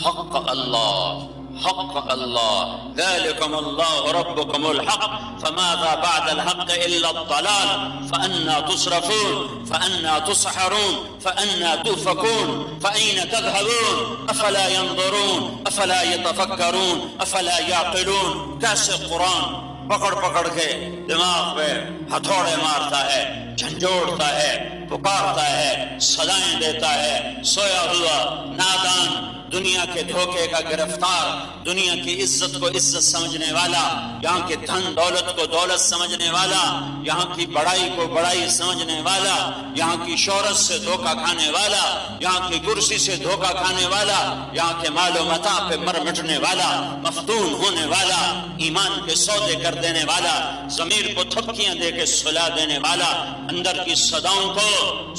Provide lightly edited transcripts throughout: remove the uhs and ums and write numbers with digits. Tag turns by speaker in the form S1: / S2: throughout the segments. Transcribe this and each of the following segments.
S1: حق الله حق الله ذلكم الله ربكم الحق فماذا بعد الحق إلا الضلال فأنا تصرفون فأنا تسحرون فأنا تؤفكون فأين تذهبون أفلا ينظرون أفلا يتفكرون أفلا يعقلون. کیسے قرآن پکڑ پکڑ کے دماغ پہ ہتھوڑے مارتا ہے، جھنجھوڑتا ہے، پکارتا ہے، سزائیں دیتا ہے. سویا ہوا نادان، دنیا کے دھوکے کا گرفتار، دنیا کی عزت کو عزت سمجھنے والا، یہاں کے دھن دولت کو دولت سمجھنے والا، یہاں کی بڑائی کو بڑائی سمجھنے والا، یہاں کی شہرت سے دھوکہ کھانے والا، یہاں کی کرسی سے دھوکہ کھانے والا، یہاں کے مال و متاع پہ مر مٹنے والا، مفتون ہونے والا، ایمان کے سودے کر دینے والا، ضمیر کو تھپکیاں دے کے سلا دینے والا، اندر کی صداؤں کو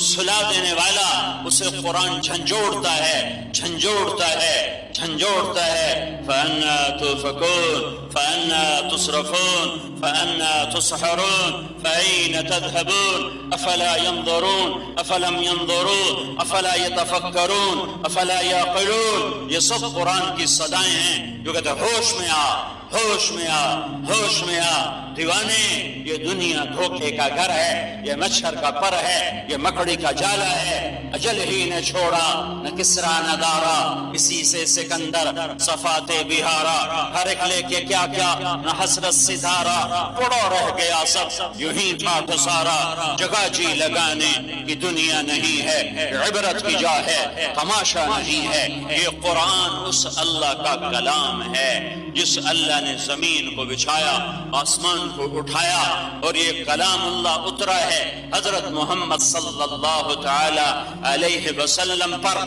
S1: سلا دینے والا، اسے قرآن جھنجھوڑتا ہے، جھنجھوڑتا ہے، جھنجھوڑتا ہے. فَأَنَّا تُؤْفَكُونَ فَأَنَّا تُصْرَفُونَ فَأَنَّا تُسْحَرُونَ فَأَيْنَ تَذْهَبُونَ أَفَلَا يَنظُرُونَ أَفَلَمْ يَنظُرُوا أَفَلَا يَتَفَكَّرُونَ أَفَلَا يَعْقِلُونَ. یہ سب قرآن کی صدائیں ہیں جو کہتے ہیں ہوش میں آ، ہوش میں آ، ہوش میں آ. دیوانے، یہ دنیا دھوکے کا گھر ہے، یہ مچھر کا پر ہے، یہ مکڑی کا جالا ہے. اجل ہی نے چھوڑا نہ کسرا نہ دارا، اسی سے سکندر صفات بہارا. ہر ایک لے کے کیا کیا نہ حسرت ستارہ، پڑو رہ گیا سب یوں ہی تھا تو سارا. جگہ جی لگانے کی دنیا نہیں ہے، عبرت کی جا ہے، تماشا نہیں ہے. یہ قرآن اس اللہ کا کلام ہے جس اللہ نے زمین کو بچھایا، آسمان کو اٹھایا، اور یہ کلام اللہ اترا ہے حضرت محمد صلی اللہ تعالی علیہ وسلم پر.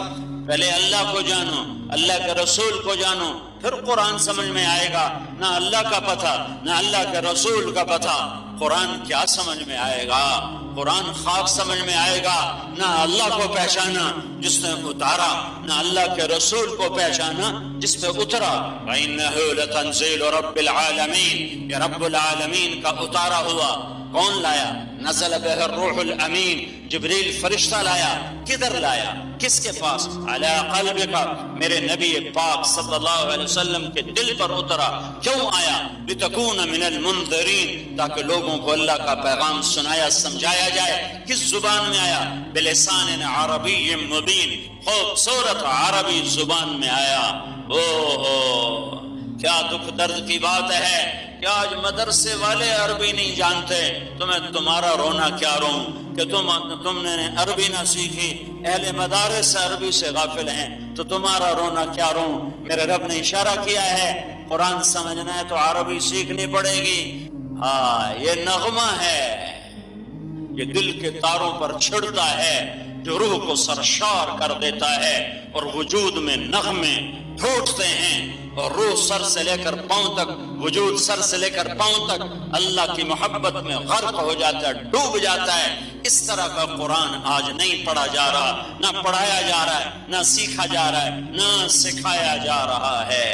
S1: پہلے اللہ کو جانو، اللہ کے رسول کو جانو، پھر قرآن سمجھ میں آئے گا. نہ اللہ کا پتہ نہ اللہ کے رسول کا پتہ، قرآن کیا سمجھ میں آئے گا؟ قرآن خواب سمجھ میں آئے گا. نہ اللہ کو پہچانا جس نے اتارا، نہ اللہ کے رسول کو پہچانا جس پہ اترا. وَإِنَّهُ لَتَنزِيلُ رَبِّ الْعَالَمِينَ، یہ رب العالمین کا اتارا ہوا. کون لایا؟ نزل بہ الروح الامین، جبریل فرشتہ لایا. کدھر لایا؟ کس کے پاس؟ علی قلبک، میرے نبی پاک صلی اللہ علیہ وسلم کے دل پر اترا. کیوں آیا؟ لتکون من المنذرین، تاکہ لوگوں کو اللہ کا پیغام سنایا سمجھایا جائے. کس زبان میں آیا؟ بلسان عربی مبین، خوبصورت عربی زبان میں آیا. اوہ کیا دکھ درد کی بات ہے کہ آج مدرسے والے عربی نہیں جانتے. تمہیں تمہارا رونا کیا روں کہ تم نے عربی نہ سیکھی. اہل مدارس عربی سے غافل ہیں تو تمہارا رونا کیا روں. میرے رب نے اشارہ کیا ہے قرآن سمجھنا ہے تو عربی سیکھنی پڑے گی. ہاں یہ نغمہ ہے، یہ دل کے تاروں پر چھڑتا ہے جو روح کو سرشار کر دیتا ہے، اور وجود میں نغمے پھوٹتے ہیں، اور روح سر سے لے کر پاؤں تک، وجود سر سے لے کر پاؤں تک اللہ کی محبت میں غرق ہو جاتا ہے، ڈوب جاتا ہے. اس طرح کا قرآن آج نہیں پڑھا جا رہا، نہ پڑھایا جا رہا ہے، نہ سیکھا جا رہا ہے، نہ سکھایا جا رہا ہے.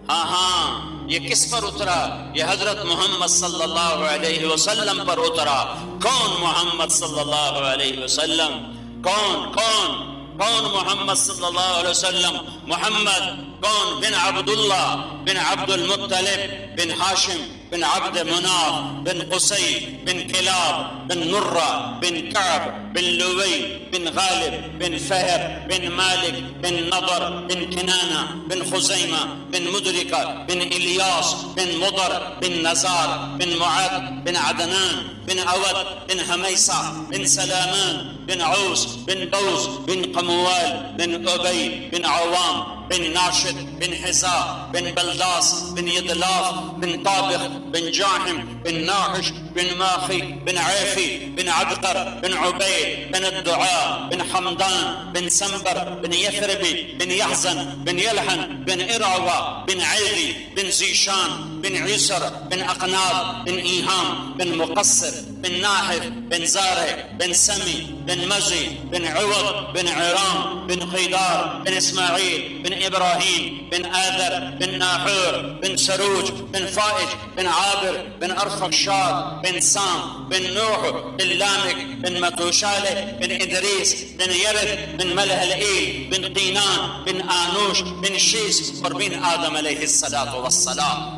S1: ہاں یہ کس پر اترا؟ یہ حضرت محمد صلی اللہ علیہ وسلم پر اترا. کون محمد صلی اللہ علیہ وسلم؟ کون محمد صلی اللہ علیہ وسلم؟ محمد کون؟ بن عبداللہ بن عبد المطلب بن ہاشم بن عبد مناف بن قصی بن کلاب بن مرہ بن کعب بن لوی بن غالب بن فہر بن مالک بن نضر بن کنانہ بن خزیمہ بن مدرکہ بن الیاس بن مضر بن نزار بن معد بن عدنان بن عود بن حمیسہ بن سلامان بن عوس بن دوس بن قموال بن ابی بن عوام بن ناشد بن حزا بن بلداس بن يدلاف بن طابخ بن جاحم بن ناحش بن ماخي بن عيفي بن عبقر بن عبيد بن الدعاء بن حمدان بن سنبر بن يثربي بن يحزن بن يلحن بن إرعوى بن عيدي بن زيشان بن عيسر بن أقناب بن إيهام بن مقصر بن ناحف بن زارع بن سمي بن مزي بن عوض بن عرام بن قيدار بن إسماعيل بن إبراهيم بن آذر بن ناحور بن سروج بن فائج بن عابر بن أرفخشاد بن سام بن نوح بن لامك بن متوشالة بن إدريس بن يرد بن ملهلئيل بن قينان بن آنوش بن شيس اور بن آدم علیہ الصلاۃ والسلام۔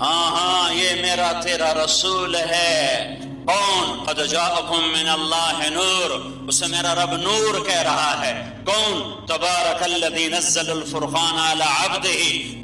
S1: ہاں یہ میرا تیرا رسول ہے۔ کون؟ قد جاءکم من اللہ نور، اسے میرا رب نور کہہ رہا ہے۔ کون؟ تبارک الذی نزل الفرقان علی عبدہ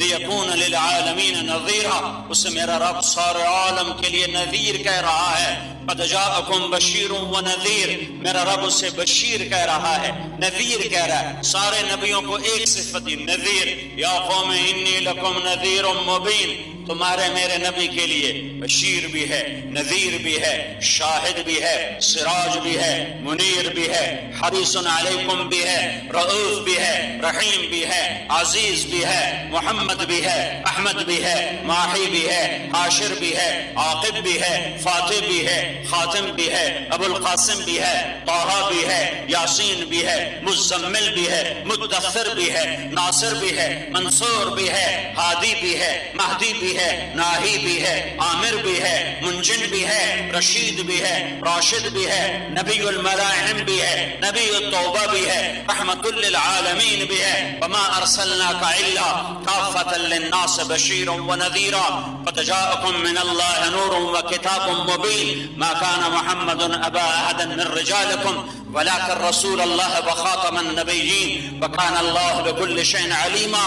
S1: لیکون للعالمین نذیرا، اسے میرا رب سارے عالم کے لیے نذیر کہہ رہا ہے۔ قد جاءکم بشیر و نذیر، میرا رب اسے بشیر کہہ رہا ہے، نذیر کہہ رہا ہے۔ سارے نبیوں کو ایک صفت دی، نذیر۔ یا قوم انی لکم نذیر مبین، تمہارے میرے نبی کے لیے بشیر بھی ہے، نذیر بھی ہے، شاہد بھی ہے، سراج بھی ہے، منیر بھی ہے، حریص علیکم بھی ہے، رؤوف بھی ہے، رحیم بھی ہے، عزیز بھی ہے، محمد بھی ہے، احمد بھی ہے، ماحی بھی ہے، حاشر بھی ہے، عاقب بھی ہے، فاتح بھی ہے، خاتم بھی ہے، ابو القاسم بھی ہے، طہ بھی ہے، یاسین بھی ہے، مزمل بھی ہے، مدثر بھی ہے، ناصر بھی ہے، منصور بھی ہے، ہادی بھی ہے، مہدی بھی ہے، ناہی بھی ہے، عامر بھی ہے، منجن بھی ہے، رشید بھی ہے، راشد بھی ہے، نبی الملاحم بھی ہے، نبی التوبہ بھی ہے، رحمت للعالمین بھی ہے۔ وما ارسلناک الا کافۃ للناس بشیرا ونذیرا قد جاءکم من اللہ نور وکتاب مبین ما كان محمد ابا احد من رجالکم ولكن رسول الله وخاتم النبيين وكان الله بكل شيء عليما۔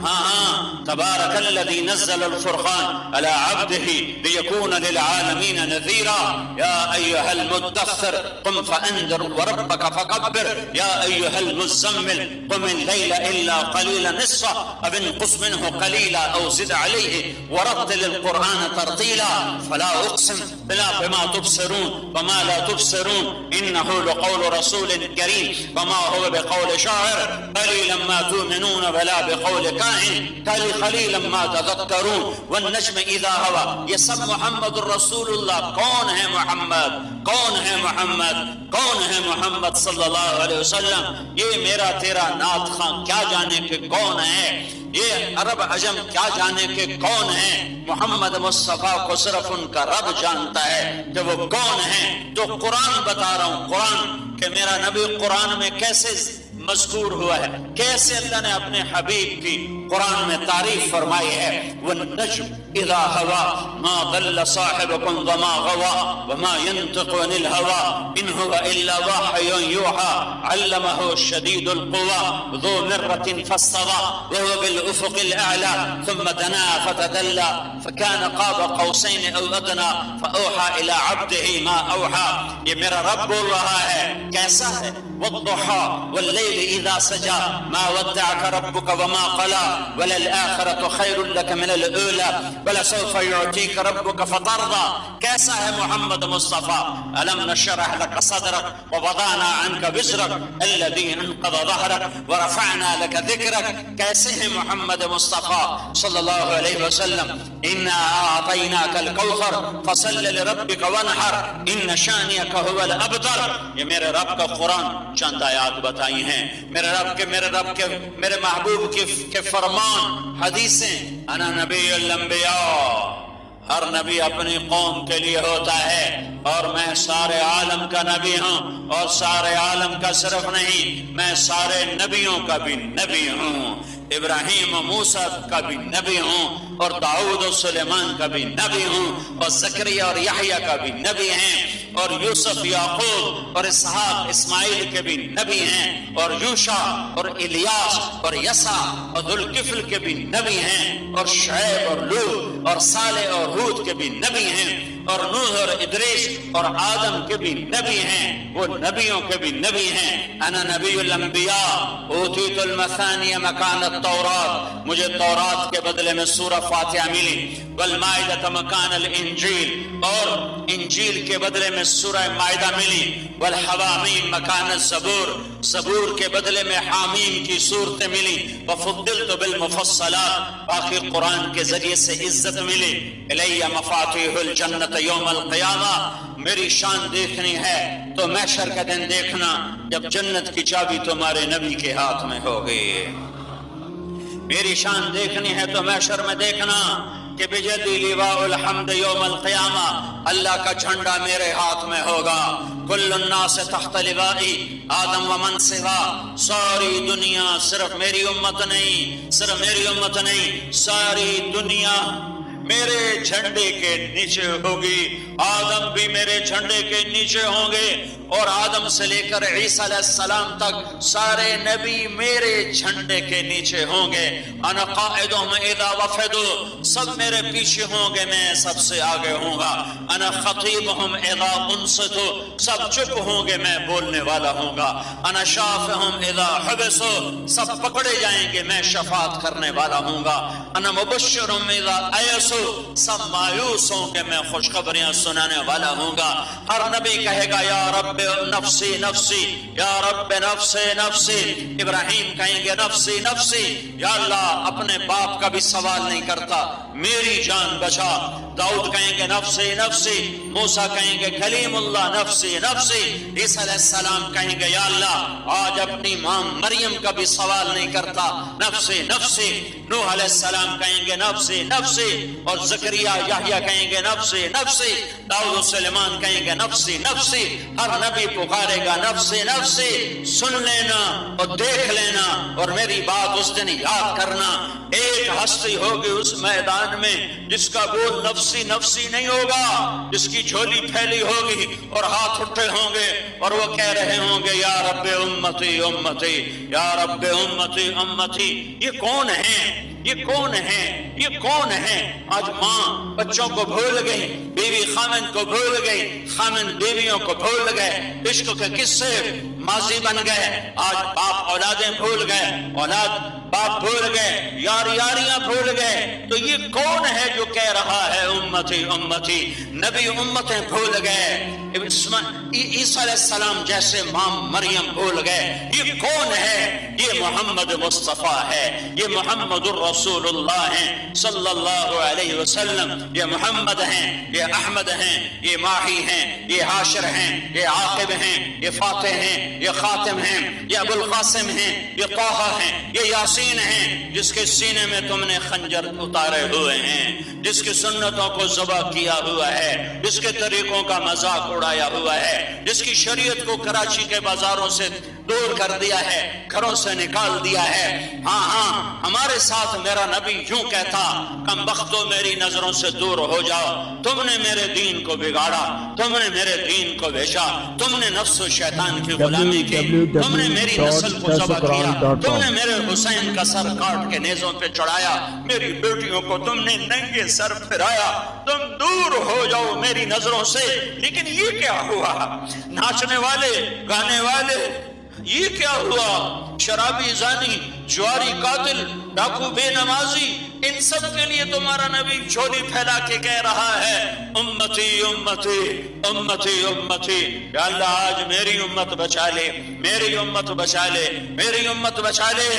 S1: ہاں تبارك الذي نزل الفرقان على عبده ليكون للعالمين نذيرا يا أيها المدثر قم فأنذر وربك فكبر يا أيها المزمل قم الليل إلا قليلا نصفه أو انقص منه قليلا أو زد عليه ورتل القرآن ترتيلا فلا أقسم بما تبصرون وما لا تبصرون إنه لقول رسول كريم وما هو بقول شاعر قليلا ما تؤمنون ولا بقول كاهن قليلا ما تذكرون والنجم اذا هوى۔ یہ سب محمد الرسول اللہ۔ کون ہے محمد؟ کون ہے محمد؟ کون ہے محمد صلی اللہ علیہ وسلم؟ یہ میرا تیرا نعت خواں کیا جانے کہ کون ہے، یہ عرب عجم کیا جانے کہ کون ہے، محمد مصطفیٰ کو صرف ان کا رب جانتا ہے کہ وہ کون ہیں۔ جو قرآن بتا رہا ہوں، قرآن کہ میرا نبی قرآن میں کیسے مذکور ہوا ہے، کیسے اللہ نے اپنے حبیب کی قرآن میں تعریف فرمائی ہے۔ والنجم اذا هوى ما ضل صاحبكم وما غوى وما ينطق عن الهوى ان هو الا وحي يوحى علمه شديد القوى ذو مرة فاستوى وهو بالافق الاعلى ثم دنا فتدلى فكان قاب قوسين او ادنى فاوحى الى عبده ما اوحى۔ یہ میرا رب بول رہا ہے، کیسا ہے؟ والضحى والليل اذا سجى ما ودعك ربك وما قلى وللآخرة خير لك من الأولى ولسوف يعطيك ربك فترضى۔ کیسا ہے محمد مصطفیٰ؟ ألم نشرح لك صدرك ووضعنا عنك وزرك الذي انقض ظهرك ورفعنا لك ذكرك۔ کیسے ہیں محمد مصطفیٰ صلی اللہ علیہ وسلم؟ إنا أعطيناك الكوثر فصل لربك وانحر إن شانئك هو الأبتر۔ یہ میرے رب کا قرآن چند آیات بتائی ہیں، میرے محبوب کے فرمان، حدیثیں۔ انا نبی الانبیاء، ہر نبی اپنی قوم کے لیے ہوتا ہے اور میں سارے عالم کا نبی ہوں، اور سارے عالم کا صرف نہیں، میں سارے نبیوں کا بھی نبی ہوں۔ ابراہیم و موسیٰ کا بھی نبی ہوں، اور داؤد و سلیمان کا بھی نبی ہوں، اور زکریا اور یحییٰ کا بھی نبی ہیں، اور یوسف، یعقوب اور اسحاق، اسماعیل کے بھی نبی ہیں، اور یوشع اور الیاس اور یسع اور ذوالکفل کے بھی نبی ہیں، اور شعیب اور لوط اور صالح اور ہود کے بھی نبی ہیں، اور نوح اور ادریس اور آدم کے بھی نبی ہیں، وہ نبیوں کے بھی نبی ہیں۔ انا نبی الانبیاء اوتیت المثانی مکان التورات، مجھے تورات کے بدلے میں سورہ فاتحہ ملی، والمائدہ مکان الانجیل، اور انجیل کے بدلے میں سورہ مائدہ ملی، والحوامیم مکان الزبور، زبور کے بدلے میں حامیم کی صورتیں ملی، وفضلت بالمفصلات، باقی قرآن کے ذریعے سے عزت ملی۔ الیہ مفاتیح الجنت یوم القیامہ، میری شان دیکھنی ہے تو محشر کا دن دیکھنا جب جنت کی چابی تمہارے نبی کے ہاتھ میں ہوگی۔ میری شان دیکھنی ہے تو محشر میں دیکھنا کہ بجدی لواء الحمد یوم القیامہ، اللہ کا جھنڈا میرے ہاتھ میں ہوگا۔ کل الناس تحت لوائی آدم ومن سوا، ساری دنیا صرف میری امت نہیں، صرف میری امت نہیں، ساری دنیا میرے جھنڈے کے نیچے ہوگی۔ آدم بھی میرے جھنڈے کے نیچے ہوں گے، اور آدم سے لے کر عیسیٰ علیہ السلام تک سارے نبی میرے جھنڈے کے نیچے ہوں گے۔ انا قائدہم اذا وفدوا، سب میرے پیچھے ہوں گے، میں سب سے آگے ہوں گا۔ انا خطیبہم اذا انصتوا، سب چپ ہوں گے، میں بولنے والا ہوں گا۔ انا شافہم اذا حبسوا، سب پکڑے جائیں گے، میں شفاعت کرنے والا ہوں گا۔ انا مبشرہم اذا ایسوا، سب مایوس ہوں گے، میں خوشخبریاں سنانے والا ہوں گا۔ ہر نبی کہے گا یا رب نفسی نفسی، یا رب نفسی نفسی۔ ابراہیم کہیں گے نفسی نفسی، یا اللہ اپنے باپ کا بھی سوال نہیں کرتا، میری جان بچا۔ داؤد کہیں گے نفسی نفسی، موسیٰ کہیں گے کلیم اللہ نفسی نفسی۔ عیسیٰ علیہ السلام کہیں گے یا اللہ آج اپنی ماں مریم کا بھی سوال نہیں کرتا، نفسی نفسی۔ نوح علیہ السلام کہیں گے نفسی نفسی، اور زکریا یحییٰ کہیں گے نفسی نفسی۔ داؤد و سلیمان کہیں گے نفسی نفسی۔ ہر نبی پکارے گا نفسی نفسی۔ سن لینا اور دیکھ لینا، اور میری بات اس دن یاد کرنا۔ ایک ہستی ہوگی اس میدان میں جس کا بول نفسی نفسی نہیں ہوگا، جس کی جھولی پھیلی ہوگی اور ہاتھ اٹھے ہوں گے، اور وہ کہہ رہے ہوں گے یا رب امتی امتی، یا رب امتی امتی۔ یہ کون ہیں؟ یہ کون ہیں؟ یہ کون ہیں؟ آج ماں بچوں کو بھول گئی، بیوی خامن کو بھول گئی، خامن بیویوں کو بھول گئے، عشق کے قصے ماضی بن گئے۔ آج باپ اولادیں بھول گئے، اولاد باپ بھول گئے، یاریاں بھول گئے۔ تو یہ کون ہے جو کہہ رہا ہے امتی امتی؟ نبی امتیں بھول گئے، عیسیٰ علیہ السلام جیسے ماں مریم بھول گئے۔ یہ کون ہے؟ یہ محمد مصطفیٰ ہے، یہ محمد الرسول اللہ ہیں صلی اللہ علیہ وسلم۔ یہ محمد ہیں، یہ احمد ہیں، یہ ماہی ہیں، یہ حاشر ہیں، یہ عاقب ہیں، یہ فاتح ہیں، یہ خاتم ہیں، یہ ابو القاسم ہیں، یہ طٰہٰ ہیں، یہ یاسین ہیں، جس کے سینے میں تم نے خنجر اتارے ہوئے ہیں، جس کی سنتوں کو ذبح کیا ہوا ہے، جس کے طریقوں کا مذاق اڑایا ہوا ہے، جس کی شریعت کو کراچی کے بازاروں سے دور کر دیا ہے، گھروں سے نکال دیا ہے۔ ہاں ہمارے ساتھ میرا نبی یوں کہتا، کم بختو میری نظروں سے دور ہو جاؤ، تم نے میرے دین کو بگاڑا، تم نے میرے دین کو بیچا، تم نے نفس و شیطان کی غلامی کی، تم نے میری نسل کو ذبح کیا، تم نے میرے حسین کا سر کاٹ کے نیزوں پہ چڑھایا، میری بیٹیوں کو تم نے ننگے سر پھرایا، تم دور ہو جاؤ میری نظروں سے۔ لیکن یہ کیا ہوا؟ ناچنے والے، گانے والے، یہ کیا ہوا؟ شرابی، زانی، جواری، قاتل، ڈاکو، بے نمازی، ان سب کے لیے تمہارا نبی جھولی پھیلا کے کہہ رہا ہے امتی امتی امتی امتی۔ یا اللہ آج میری امت بچا لے، میری امت بچا لے، میری امت بچا لے۔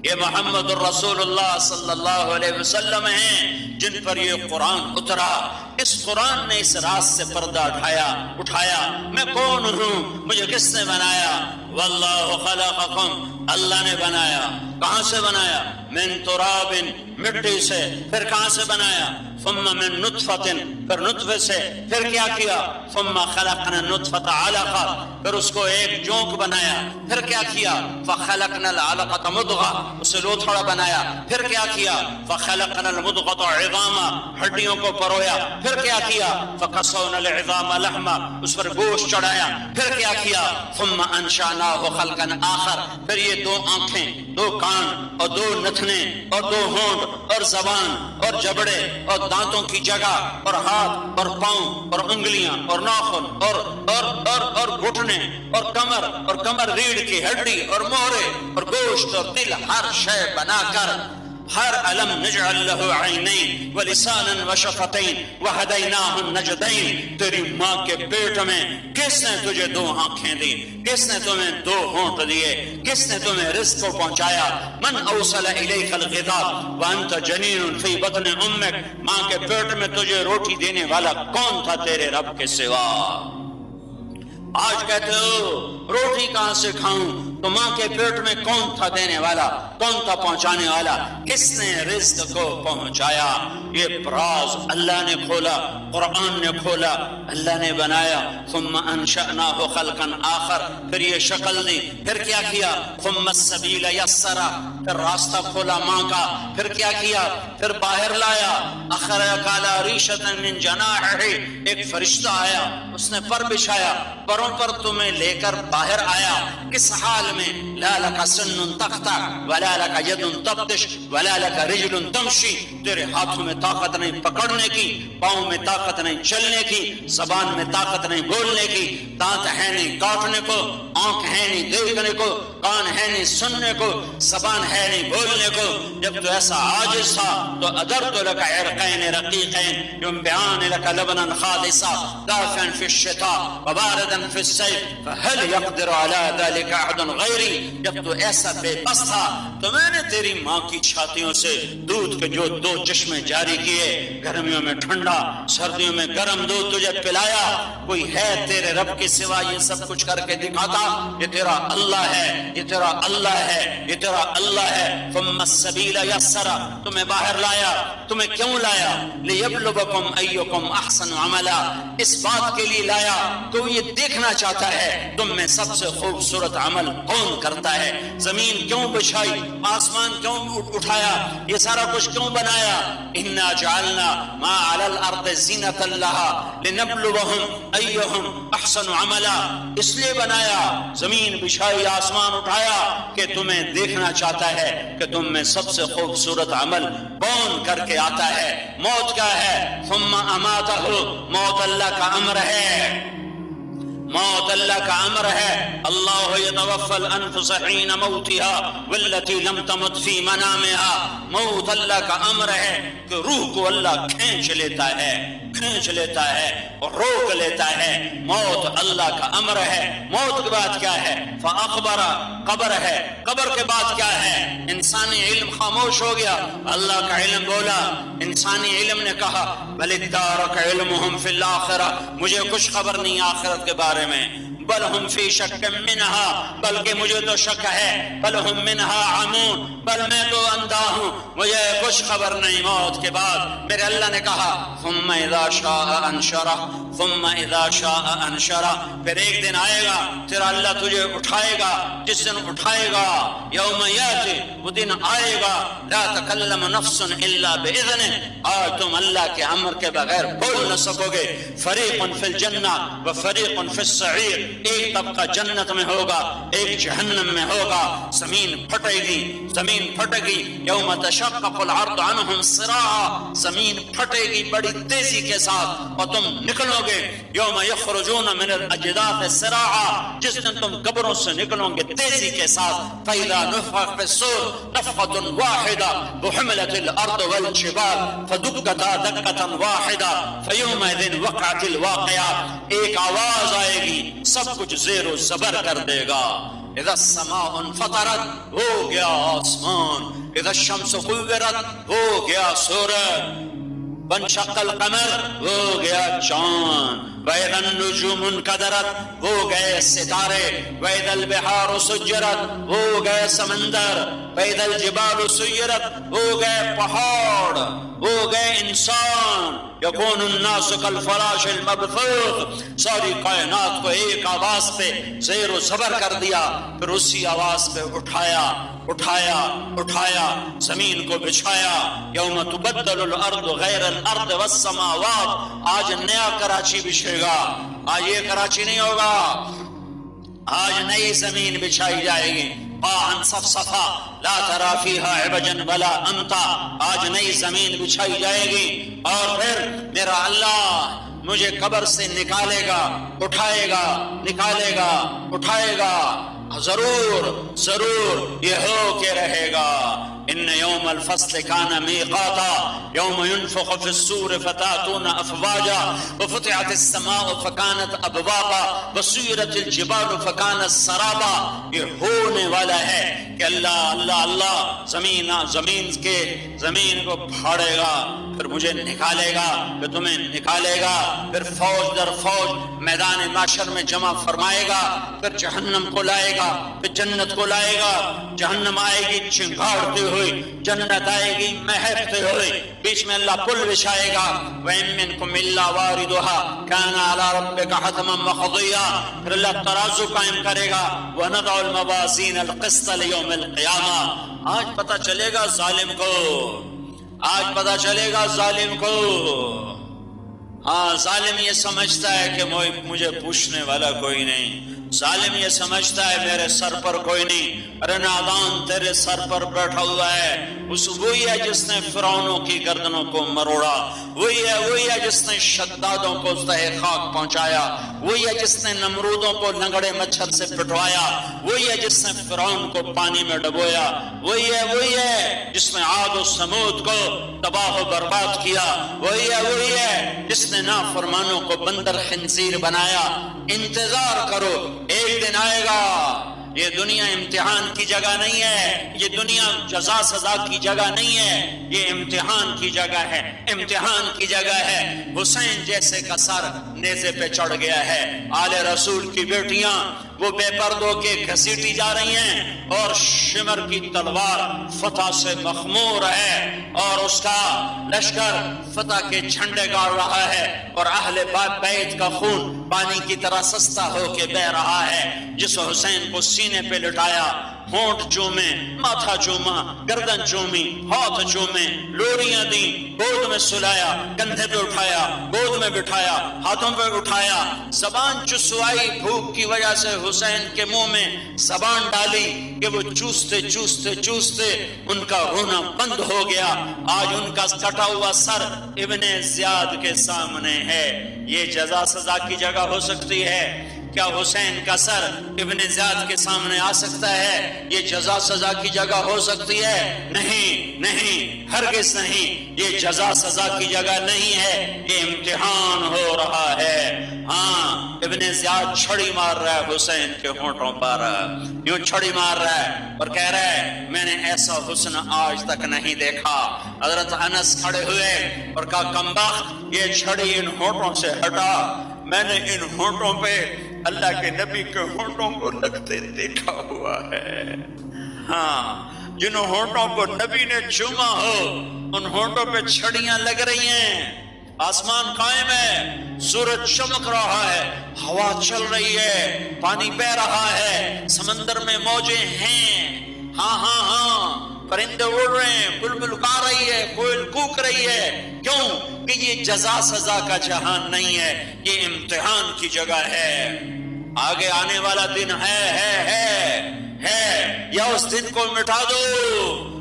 S1: یہ محمد الرسول اللہ صلی اللہ علیہ وسلم ہیں جن پر یہ قرآن اترا۔ اس قرآن نے اس راز سے پردہ اٹھایا، میں کون ہوں، مجھے کس نے بنایا؟ واللہ خلقکم، اللہ نے بنایا۔ کہاں سے بنایا؟ من تراب، مٹی سے۔ پھر کہاں سے بنایا؟ ثم من نطفۃ، پھر نطفے سے۔ پھر کیا کیا؟ ثم خلقنا النطفۃ علقہ، پھر اس کو ایک جونک بنایا۔ پھر کیا کیا؟ فخلقنا العلقۃ مضغہ، اسے لوتھڑا بنایا۔ پھر کیا کیا؟ فخلقنا المضغۃ عظاما، ہڈیوں کو پرویا۔ پھر کیا کیا؟ فکسونا العظام لحما، اس پر گوشت چڑھایا۔ پھر کیا کیا؟ ثم انشأناہ خلقا آخر، پھر یہ دو آنکھیں، دو کان اور دو نتنے اور دو ہونٹ اور زبان اور جبڑے اور دانتوں کی جگہ اور ہاتھ اور پاؤں اور انگلیاں اور ناخن اور گھٹنے اور کمر ریڑھ کی ہڈی اور مہرے اور گوشت اور دل، ہر شے بنا کر ہر علم نجعل له عینین ولسانا وشفتین وہدیناہ النجدین، تیری ماں کے پیٹ میں کس نے تجھے 2 آنکھیں دی، کس نے تمہیں 2 ہونٹ دیے، کس نے تمہیں رزق کو پہنچایا؟ من اوصل الیک الغذاء وانت جنین فی بطن امک، ماں کے پیٹ میں تجھے روٹی دینے والا کون تھا تیرے رب کے سوا؟ آج کہتے ہو روٹی کہاں سے کھاؤں، تو ماں کے پیٹ میں کون تھا دینے والا، کون تھا پہنچانے والا، کس نے رزق کو پہنچایا؟ یہ راز اللہ نے کھولا، قرآن نے کھولا، اللہ نے بنایا۔ ثم انشأناه خلقا آخر، پھر یہ شکل دی، پھر کیا کیا؟ ثم السبیل یسرا، پھر راستہ کھولا ماں کا، پھر کیا کیا؟ پھر باہر لایا۔ اخرج على ریشة من جناحه، ایک فرشتہ آیا، اس نے پر بچھایا، پروں پر تمہیں لے کر باہر آیا۔ کس حال میں؟ لا لک سن تخطع ولا لک ید تبطش ولا لک رجل تمشی، تیرے ہاتھوں میں طاقت نہیں پکڑنے کی، پاؤں میں طاقت نہیں چلنے کی، زبان میں طاقت نہیں بولنے کی، دانت ہے نہیں کاٹنے کو، آنکھ ہے نہیں دیکھنے کو، کان ہے نہیں سننے کو، زبان ہے نہیں بولنے کو۔ جب تو ایسا عاجز تھا تو ادرت لک عرقین رقیقین ینبعان لک لبنا خالصا دافعا فی الشتاء وباردا فی الصیف فهل يقدر على ذلك احد غیری، جب تو ایسا بے بس تھا تو میں نے تیری ماں کی چھاتیوں سے دودھ کے جو 2 چشمے جاری کیے، گرمیوں میں ٹھنڈا سردیوں میں گرم دودھ تجھے پلایا۔ کوئی ہے تیرے رب کے سوا یہ سب کچھ کر کے دکھاتا؟ یہ تیرا اللہ ہے، یہ تیرا اللہ ہے، یہ تیرا اللہ ہے۔ ثم السبیل یسرا، تمہیں باہر لایا، تمہیں کیوں لایا؟ لیبلوکم ایکم احسن عملا، اس بات کے لیے لایا کہ وہ یہ دیکھنا چاہتا ہے تم میں سب سے خوبصورت عمل کون کرتا ہے۔ زمین کیوں بچھائی، آسمان کیوں اٹھایا، یہ سارا کچھ کیوں بنایا؟ انا جعلنا ما علی الارض زینۃ لها لنبلوہم ایہم احسن عملا، اس لیے بنایا، زمین بچھائی، آسمان اٹھایا کہ تمہیں دیکھنا چاہتا ہے کہ تم میں سب سے خوبصورت عمل کون کر کے آتا ہے۔ موت کیا ہے؟ ثم اماتہ، موت اللہ کا امر ہے، موت اللہ کا امر ہے۔ اللہ یتوفی الانفس حین موتها والتي لم تمت فی منامها، موت اللہ کا امر ہے کہ روح کو اللہ کھینچ لیتا ہے، کھینچ لیتا ہے اور روک لیتا ہے۔ موت اللہ کا امر ہے۔ موت کے بعد کیا ہے؟ فاخبر، قبر ہے۔ قبر کے بعد کیا ہے؟ انسانی علم خاموش ہو گیا، اللہ کا علم بولا۔ انسانی علم نے کہا بل ادارک علمہم فی الآخرہ، مجھے کچھ خبر نہیں آخرت کے بارے میں، بل ہم فی شک منہا، بلکہ مجھے تو شک ہے، بل ہم منہا عمون، بل میں تو اندھا ہوں، مجھے کچھ خبر نہیں موت کے بعد۔ میرے اللہ نے کہا ثم اذا شاء انشرہ، ثم اذا شاء انشرہ، پھر ایک دن آئے گا تیرا اللہ تجھے اٹھائے گا، جس دن اٹھائے گا یوم یاتی، وہ دن آئے گا لا تکلم نفس الا باذنہ، آج تم اللہ کے امر کے بغیر بول نہ سکو گے۔ فریق فی الجنہ و فریق فی السعیر، ایک طبقہ جنت میں ہوگا، ایک جہنم میں ہوگا۔ زمین پھٹے گی، زمین پھٹے گی، یوم تشقق الارض عنہم صراعا، زمین پھٹے گی بڑی تیزی کے ساتھ اور تم نکلو گے۔ یوم یخرجون من الاجداث صراعا، جس دن تم قبروں سے نکلو گے تیزی کے ساتھ۔ فاذا نفخ فی الصور نفخۃ واحدہ وحملت الارض والجبال فدکتا دکۃ واحدہ فیومئذ وقعت الواقعہ، ایک آواز آئے گی، سب کچھ زیر و زبر کر دے گا۔ اذا السماء انفطرت، ہو گیا آسمان۔ اذا الشمس كورت، ہو گیا سورج۔ وانشق القمر، ہو گیا چاند۔ وَإِذَا النُّجُومُ انْكَدَرَتْ، ہو گئے ستارے۔ وَإِذَا الْبِحَارُ سُجِّرَتْ، ہو گئے سمندر۔ وَإِذَا الْجِبَالُ سُيِّرَتْ، ہو گئے پہاڑ، ہو گئے انسان۔ یکون الناس کالفراش المبثوث، ساری کائنات کو ایک آواز پہ زیر و زبر کر دیا، پھر اسی آواز پہ اٹھایا اٹھایا اٹھایا، زمین کو بچھایا۔ یوم تبدل الارض غیر الارض والسماوات، آج نیا کراچی بچھے گا، آج یہ کراچی نہیں ہوگا، آج نئی زمین بچھائی جائے گی۔ قاعا صفصفا لا ترى فيها عوجا ولا امتا، آج نئی زمین بچھائی جائے گی۔ اور پھر میرا اللہ مجھے قبر سے نکالے گا، اٹھائے گا، نکالے گا، اٹھائے گا، ضرور ضرور یہ ہو کے رہے گا۔ ان یوم الفصل كان ميقاتا يوم ينفخ في الصور فتأتون أفواجا وفتحت السماء فكانت أبوابا وسيرت الجبال فكانت سرابا. یہ ہونے والا ہے کہ اللہ اللہ اللہ زمین کو پھاڑے گا، پھر مجھے نکالے گا، پھر تمہیں نکالے گا، پھر فوج در فوج میدان محشر میں جمع فرمائے گا، پھر جہنم کو لائے گا، پھر جنت کو لائے گا. جہنم آئے گی چنگاڑتے ہوئے، جنت آئے گی مہکتے ہوئے، بیچ میں اللہ پل بچھائے گا. وَإِن مِّنكُمْ إِلَّا وَارِدُهَا كَانَ عَلَىٰ رَبِّكَ حَتْمًا مَّقْضِيًّا. پھر اللہ ترازو قائم کرے گا. وَنَضَعُ الْمَوَازِينَ الْقِسْطَ لِيَوْمِ الْقِيَامَةِ. آج پتہ چلے گا ظالم کو، آج پتہ چلے گا ظالم کو. ہاں ظالم یہ سمجھتا ہے کہ مجھے پوچھنے والا کوئی نہیں، ظالم یہ سمجھتا ہے میرے سر پر کوئی نہیں. ارے نادان تیرے سر پر بیٹھا ہوا ہے وہی ہے جس نے فرعونوں کی گردنوں کو مروڑا، وہی ہے جس نے شدادوں کو تہہ خاک پہنچایا، وہی ہے جس نے نمرودوں کو لنگڑے مچھر سے پٹوایا، وہی ہے جس نے فرعون کو پانی میں ڈبویا، وہی ہے جس نے عاد و سمود کو تباہ و برباد کیا، وہی ہے جس نے نافرمانوں کو بندر خنزیر بنایا. انتظار کرو، ایک دن آئے گا. یہ دنیا امتحان کی جگہ نہیں ہے، یہ دنیا جزا سزا کی جگہ نہیں ہے، یہ امتحان کی جگہ ہے، امتحان کی جگہ ہے. حسین جیسے کا سر نیزے پہ چڑھ گیا ہے. آل رسول کی بیٹیاں وہ بے پردوں کے گھسیٹی جا رہی ہیں اور شمر کی تلوار فتح سے مخمور ہے اور اس کا لشکر فتح کے جھنڈے گاڑ رہا ہے اور اہل بیت کا خون پانی کی طرح سستا ہو کے بہ رہا ہے. جس حسین کو سینے پہ لٹایا، ہونٹ چومے، ماتھا چوما، گردن چومی، ہاتھ چومے، لوریاں دی، گود میں سلایا، کندھے پہ اٹھایا، گود میں بٹھایا، ہاتھوں پہ اٹھایا، زبان چسوائی، بھوک کی وجہ سے حسین کے منہ میں زبان ڈالی کہ وہ چوستے چوستے چوستے ان کا رونا بند ہو گیا. آج ان کا کٹا ہوا سر ابن زیاد کے سامنے ہے. یہ جزا سزا کی جگہ ہو سکتی ہے؟ کیا حسین کا سر ابن زیاد کے سامنے آ سکتا ہے؟ یہ جزا سزا کی جگہ ہو سکتی ہے؟ نہیں، ہرگز نہیں. یہ جزا سزا کی جگہ نہیں ہے، یہ امتحان ہو رہا ہے. ہاں ابن زیاد چھڑی مار رہا ہے حسین کے ہونٹوں پر، یوں چھڑی مار رہا ہے اور کہہ رہا ہے میں نے ایسا حسن آج تک نہیں دیکھا. حضرت انس کھڑے ہوئے اور کہا کمبخت، یہ چھڑی ان ہونٹوں سے ہٹا. میں نے ان ہونٹوں پہ اللہ کے نبی کے ہونٹوں کو لگتے دیکھا ہوا ہے. ہاں جن ہونٹوں کو نبی نے چوما ہو ان ہونٹوں پہ چھڑیاں لگ رہی ہیں. آسمان قائم ہے، سورج چمک رہا ہے، ہوا چل رہی ہے، پانی بہ رہا ہے، سمندر میں موجیں ہیں. ہاں پرندے اڑ رہے ہیں، بلبل گا رہی ہے، کوئل کوک رہی ہے. کیوں کہ یہ جزا سزا کا جہان نہیں ہے، یہ امتحان کی جگہ ہے. آگے آنے والا دن ہے یا اس دن کو مٹا دو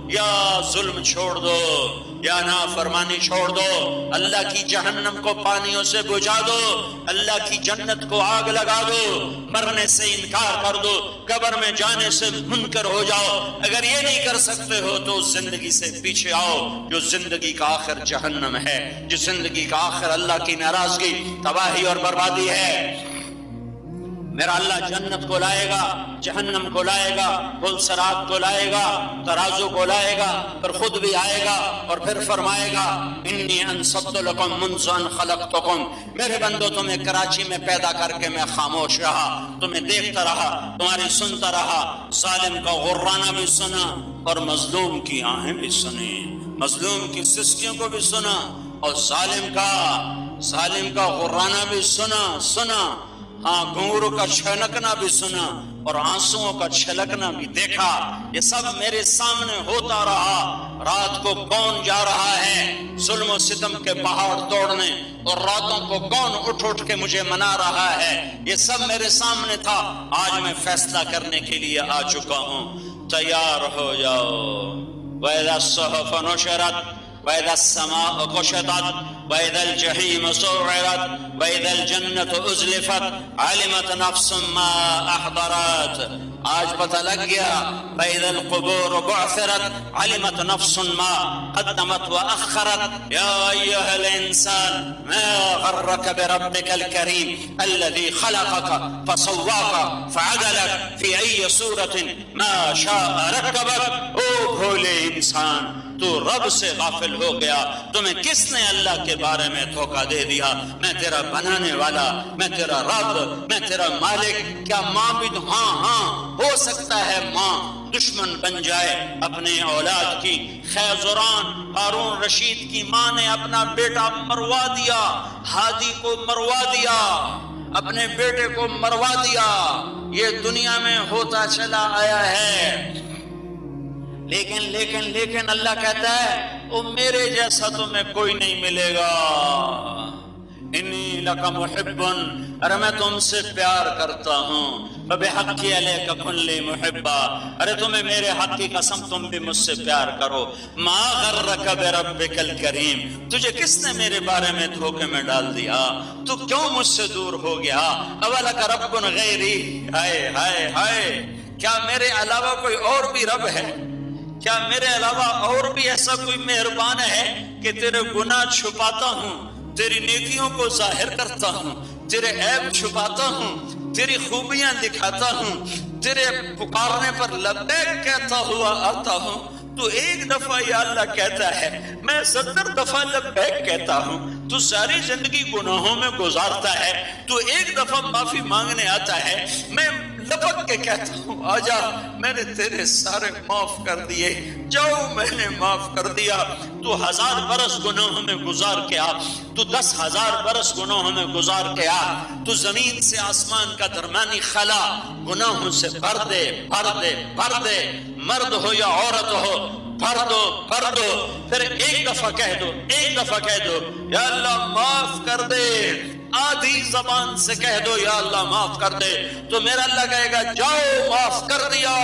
S1: یا ظلم چھوڑ دو یا نافرمانی چھوڑ دو. اللہ کی جہنم کو پانیوں سے بجھا دو، اللہ کی جنت کو آگ لگا دو، مرنے سے انکار کر دو، قبر میں جانے سے منکر ہو جاؤ. اگر یہ نہیں کر سکتے ہو تو زندگی سے پیچھے آؤ، جو زندگی کا آخر جہنم ہے، جس زندگی کا آخر اللہ کی ناراضگی، تباہی اور بربادی ہے. میرا اللہ جنت کو لائے گا، جہنم کو لائے گا، پل صراط کو لائے گا، ترازو کو لائے گا، پھر خود بھی آئے گا اور پھر فرمائے گا انی انصت لکم منذ ان خلقتکم. میرے بندو تمہیں کراچی میں پیدا کر کے میں خاموش رہا، تمہیں دیکھتا رہا، تمہاری سنتا رہا. ظالم کا غرانہ بھی سنا اور مظلوم کی آہیں بھی سنی، مظلوم کی سسکیوں کو بھی سنا اور ظالم کا غرانہ بھی سنا. ہاں گھنگرو کا چھلکنا بھی سنا اور آنسوؤں کا چھلکنا بھی دیکھا. یہ سب میرے سامنے ہوتا رہا. رات کو کون جا رہا ہے ظلم و ستم کے پہاڑ توڑنے اور راتوں کو کون اٹھ کے مجھے منا رہا ہے، یہ سب میرے سامنے تھا. آج میں فیصلہ کرنے کے لیے آ چکا ہوں، تیار ہو جاؤ. وَإِذَا الصُّحُفُ نُشِرَتْ وَإِذَا السَّمَاءُ كُشِطَتْ وَإِذَا الْجَحِيمُ سُعِّرَتْ وَإِذَا الْجَنَّةُ أُزْلِفَتْ عَلِمَتْ نَفْسٌ مَّا أَحْضَرَتْ. آج پتہ لگ گیا فَإِذَا الْقُبُورُ بُعْثِرَتْ عَلِمَتْ نَفْسٌ مَا قَدَّمَتْ وَأَخَّرَتْ يَا أَيُّهَا الْإِنسَانُ مَا غَرَّكَ بِرَبِّكَ الْكَرِيمِ الَّذِي خَلَقَكَ فَسَوَّاكَ فَعَدَلَكَ فِي أَيِّ صُورَةٍ مَا شَاءَ رَكَّبَكَ۔ او بھولے انسان، تو رب سے غافل ہو گیا، تمہیں کس نے اللہ کے بارے میں دھوکہ دے دیا؟ میں تیرا بنانے والا، میں تیرا رب، میں تیرا مالک۔ کیا ماں بھی تو ہاں ہو سکتا ہے ماں دشمن بن جائے اپنے اولاد کی۔ خیزران ہارون رشید کی ماں نے اپنا بیٹا مروا دیا، ہادی کو مروا دیا، اپنے بیٹے کو مروا دیا۔ یہ دنیا میں ہوتا چلا آیا ہے، لیکن اللہ کہتا ہے وہ میرے جیسا تمہیں کوئی نہیں ملے گا۔ انی لک محب، ارے میں تم سے پیار کرتا ہوں۔ فبحق علیک کن لی محبا، ارے تمہیں میرے حق کی قسم تم بھی مجھ سے پیار کرو۔ ما غرک بربک الکریم، تجھے کس نے میرے بارے میں دھوکے میں ڈال دیا؟ تو کیوں مجھ سے دور ہو گیا؟ اولک رب غیری، ہائے ہائے ہائے، کیا میرے علاوہ کوئی اور بھی رب ہے؟ کیا میرے علاوہ اور بھی ایسا کوئی مہربان ہے کہ تیرے گناہ چھپاتا ہوں، تیری نیکیوں کو ظاہر کرتا ہوں، تیرے عیب چھپاتا ہوں، تیری خوبیاں دکھاتا ہوں، تیرے پکارنے پر لبیک کہتا ہوا آتا ہوں؟ تو ایک دفعہ یا اللہ کہتا ہے، میں 70 دفعہ لبیک کہتا ہوں۔ تو ساری زندگی گناہوں میں گزارتا ہے، تو ایک دفعہ معافی مانگنے آتا ہے، میں لپک کے کہتا ہوں آجا میں نے تیرے سارے معاف کر دیے، جاؤ میں نے معاف کر دیا۔ تو 1000 برس گناہوں میں گزار کے آ، تو 10,000 برس گناہوں میں گزار کے آ، تو زمین سے آسمان کا درمیانی خلا گناہوں سے بھر دے بھر دے بھر دے، مرد ہو یا عورت ہو بھر دو بھر دو۔ پھر ایک دفعہ کہہ دو، ایک دفعہ کہہ دو یا اللہ معاف کر دے، آدھی زبان سے کہہ دو یا اللہ معاف کر دے، تو میرا اللہ کہے گا جاؤ معاف کر دیا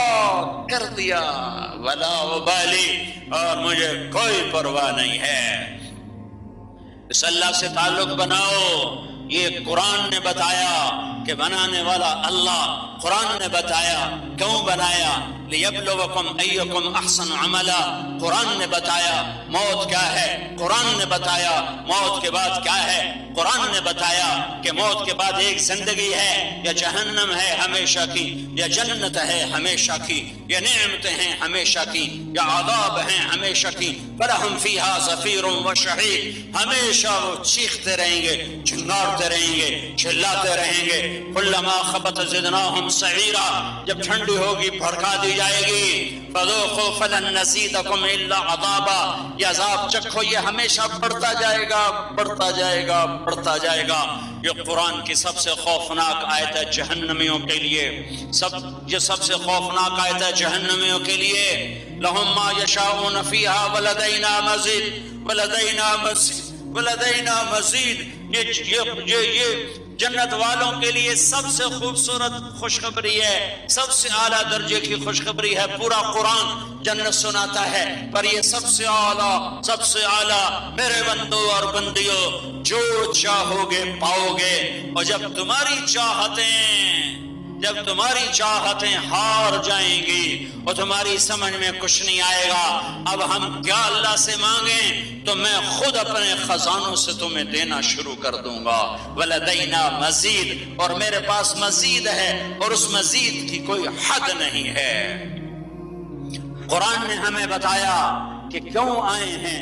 S1: کر دیا، ولا ابالی، اور مجھے کوئی پرواہ نہیں ہے۔ اس اللہ سے تعلق بناؤ۔ یہ قرآن نے بتایا کہ بنانے والا اللہ، قرآن نے بتایا کیوں بنایا، لیبلوکم ایکم احسن عملا۔ قرآن نے بتایا موت کیا ہے، قرآن نے بتایا موت کے بعد کیا ہے، قرآن نے بتایا کہ موت کے بعد ایک زندگی ہے، یا جہنم ہے ہمیشہ کی، یا جنت ہے ہمیشہ کی، یا نعمتیں ہیں ہمیشہ کی، یا عذاب ہیں ہمیشہ کی۔ فلہم فیہا زفیر و شہیق، ہمیشہ وہ چیختے رہیں گے، چنگارتے رہیں گے، چلاتے رہیں گے۔ کلما خبت زدناہم سعیرا، جب ٹھنڈی ہوگی بھڑکا دی جائے گی۔ فذوقوا فلن نزیدکم الا عذابا، یہ عذاب چکھو، یہ ہمیشہ بڑھتا جائے گا بڑھتا جائے گا بڑھتا جائے گا۔ یہ قرآن کی سب سے خوفناک آیت ہے جہنمیوں کے لیے، یہ سب سے خوفناک آیت ہے جہنمیوں کے لیے۔ لہم ما یشاؤون فیہا ولدینا مزید ولدینا مزید ولدینا مزید۔ یہ جنت والوں کے لیے سب سے خوبصورت خوشخبری ہے، سب سے اعلیٰ درجے کی خوشخبری ہے۔ پورا قرآن جنت سناتا ہے، پر یہ سب سے اعلیٰ میرے بندو اور بندیوں، جو چاہو گے پاؤ گے۔ اور جب تمہاری چاہتیں ہار جائیں گی اور تمہاری سمجھ میں کچھ نہیں آئے گا، اب ہم کیا اللہ سے مانگیں، تو میں خود اپنے خزانوں سے تمہیں دینا شروع کر دوں گا۔ ولدینا مزید، اور میرے پاس مزید ہے، اور اس مزید کی کوئی حد نہیں ہے۔ قرآن نے ہمیں بتایا کہ کیوں آئے ہیں،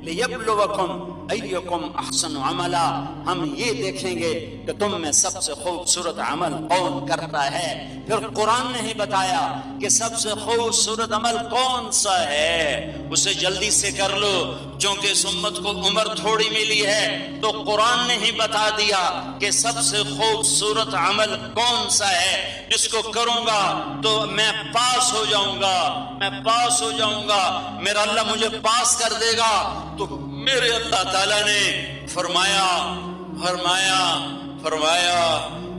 S1: لیبلوکم ایکم احسن عملا، ہم یہ دیکھیں گے کہ تم میں سب سے خوبصورت عمل کون کرتا ہے۔ پھر قرآن نے ہی بتایا کہ سب سے خوبصورت عمل کون سا ہے، اسے جلدی سے کر لو، چونکہ اس امت کو عمر تھوڑی ملی ہے، تو قرآن نے ہی بتا دیا کہ سب سے خوبصورت عمل کون سا ہے، جس کو کروں گا تو میں پاس ہو جاؤں گا، میرا اللہ مجھے پاس کر دے گا۔ تو میرے اللہ تعالیٰ نے فرمایا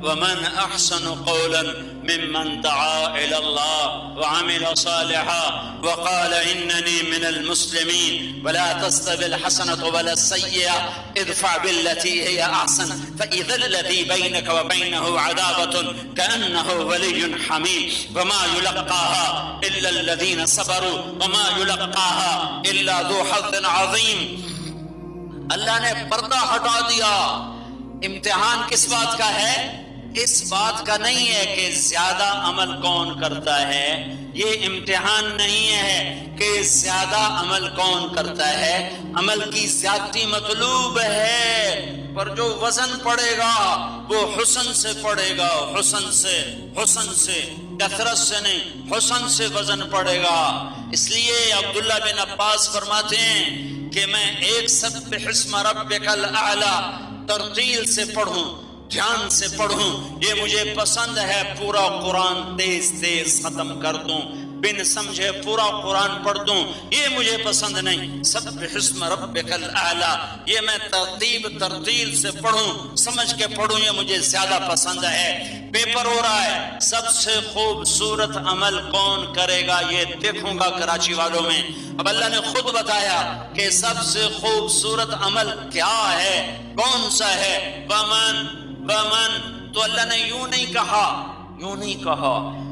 S1: ومن احسن قولا ممن دعا إلى الله وعمل صالحا وقال إنني من المسلمين ولا تستوي الحسنة ولا السيئة ادفع بالتي هي أحسن فإذا الذي بينك وبينه عداوة كأنه ولي حميم وما يلقاها إلا الذين صبروا وما يلقاها إلا ذو حظ عظيم. اللہ نے پردہ ہٹا دیا. امتحان کس بات کا ہے؟ اس بات کا نہیں ہے کہ زیادہ عمل کون کرتا ہے. یہ امتحان نہیں ہے کہ زیادہ عمل کون کرتا ہے. عمل کی زیادتی مطلوب ہے، پر جو وزن پڑے گا وہ حسن سے پڑے گا. حسن سے کثرت سے نہیں، حسن سے وزن پڑے گا. اس لیے عبداللہ بن عباس فرماتے ہیں کہ میں ایک سبح اسم ربک الاعلی ترتیل سے پڑھوں، دھیان سے پڑھوں، یہ مجھے پسند ہے. پورا قرآن تیز ختم کر دوں، بن سمجھے پورا قرآن پڑھ دوں، یہ مجھے پسند نہیں. سبح اسم ربک الاعلی یہ میں ترتیل سے پڑھوں، سمجھ کے پڑھوں، یہ مجھے زیادہ پسند ہے. پیپر ہو رہا ہے، سب سے خوبصورت عمل کون کرے گا یہ دیکھوں گا کراچی والوں میں. اب اللہ نے خود بتایا کہ سب سے خوبصورت عمل کیا ہے، کون سا ہے. ومن تو اللہ نے یوں نہیں کہا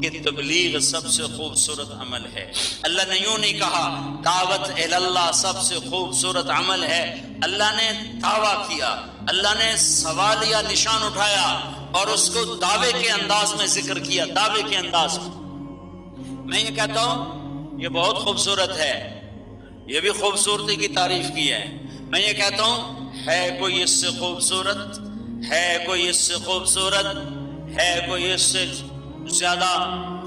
S1: کہ تبلیغ سب سے خوبصورت عمل ہے. اللہ نے یوں نہیں کہا دعوت اللہ سب سے خوبصورت عمل ہے. اللہ نے دعویٰ کیا، اللہ نے سوالیہ نشان اٹھایا اور اس کو دعوے کے انداز میں ذکر کیا. دعوے کے انداز میں یہ کہتا ہوں یہ بہت خوبصورت ہے، یہ بھی خوبصورتی کی تعریف کی ہے. میں یہ کہتا ہوں ہے کوئی اس سے خوبصورت، ہے کوئی اس سے خوبصورت، ہے کوئی اس سے زیادہ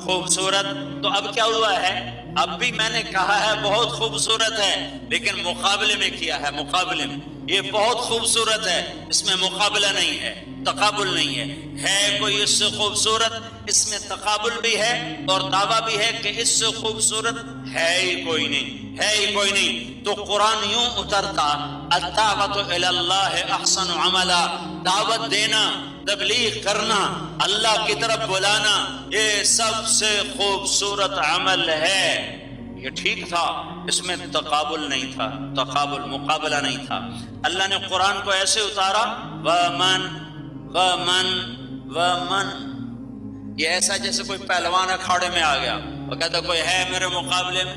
S1: خوبصورت. تو اب کیا ہوا ہے؟ اب بھی میں نے کہا ہے بہت خوبصورت ہے، لیکن مقابلے میں کیا ہے. مقابلے میں یہ بہت خوبصورت ہے، اس میں مقابلہ نہیں ہے، تقابل نہیں ہے. ہے کوئی اس سے خوبصورت، اس میں تقابل بھی ہے اور دعویٰ بھی ہے کہ اس سے خوبصورت ہے ہی کوئی نہیں، ہے ہی کوئی نہیں. تو قرآن یوں اترتا الدعوۃ الی اللہ احسن عملا، دعوت دینا، تبلیغ کرنا، اللہ کی طرف بلانا، یہ سب سے خوبصورت عمل ہے. یہ ٹھیک تھا، اس میں تقابل نہیں تھا، مقابلہ نہیں تھا. اللہ نے قرآن کو ایسے اتارا ومن یہ ایسا جیسے کوئی پہلوان اکھاڑے میں آ گیا، وہ کہتا کوئی ہے میرے مقابلے میں،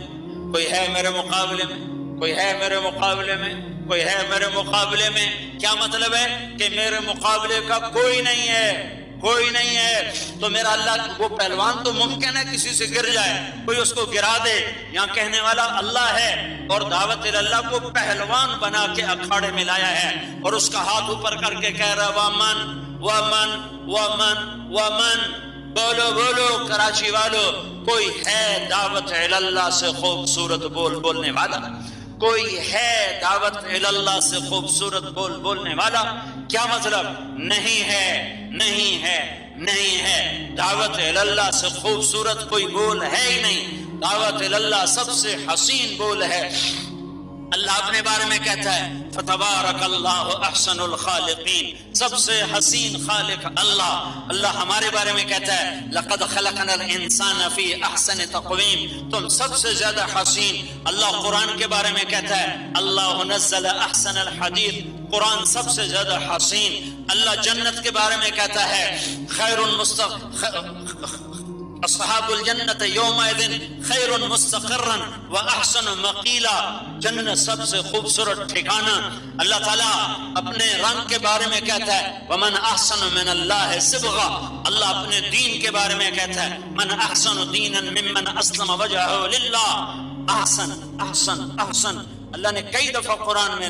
S1: کوئی ہے میرے مقابلے میں، کوئی ہے میرے مقابلے میں، کوئی ہے میرے مقابلے میں. کیا مطلب ہے؟ کہ میرے مقابلے کا کوئی نہیں ہے، کوئی نہیں ہے. تو میرا اللہ، وہ پہلوان تو ممکن ہے کسی سے گر جائے، کوئی اس کو گرا دے. یہاں کہنے والا اللہ ہے اور دعوت اللہ کو پہلوان بنا کے اکھاڑے میں لایا ہے اور اس کا ہاتھ اوپر کر کے کہہ رہا ومن بولو کراچی والو، کوئی ہے دعوت اللہ سے خوبصورت بولنے والا، کوئی ہے دعوت اللہ سے خوبصورت بولنے والا. کیا مطلب؟ نہیں ہے دعوت اللہ سے خوبصورت کوئی بول ہے ہی نہیں. دعوت اللہ سب سے حسین بول ہے. اللہ اپنے بارے میں کہتا ہے فتبارک اللہ احسن الخالقین، سب سے حسین خالق اللہ ہمارے بارے میں کہتا ہے لقد خلقنا الانسان فی احسن تقویم، تم سب سے زیادہ حسین. اللہ قرآن کے بارے میں کہتا ہے اللہ نزل احسن الحدیث، قرآن سب سے زیادہ حسین. اللہ جنت کے بارے میں کہتا ہے اصحاب الجنت یومئذ خیر مستقرا واحسن مقیلا، جنت سب سے خوبصورت ٹھکانہ. اللہ تعالیٰ اپنے رنگ کے بارے میں کہتا ہے ومن احسن من اللہ صبغا، اللہ اپنے دین کے بارے میں کہتا ہے من احسن دینا ممن اسلم وجہہ للہ. احسن اللہ نے کئی دفعہ قرآن میں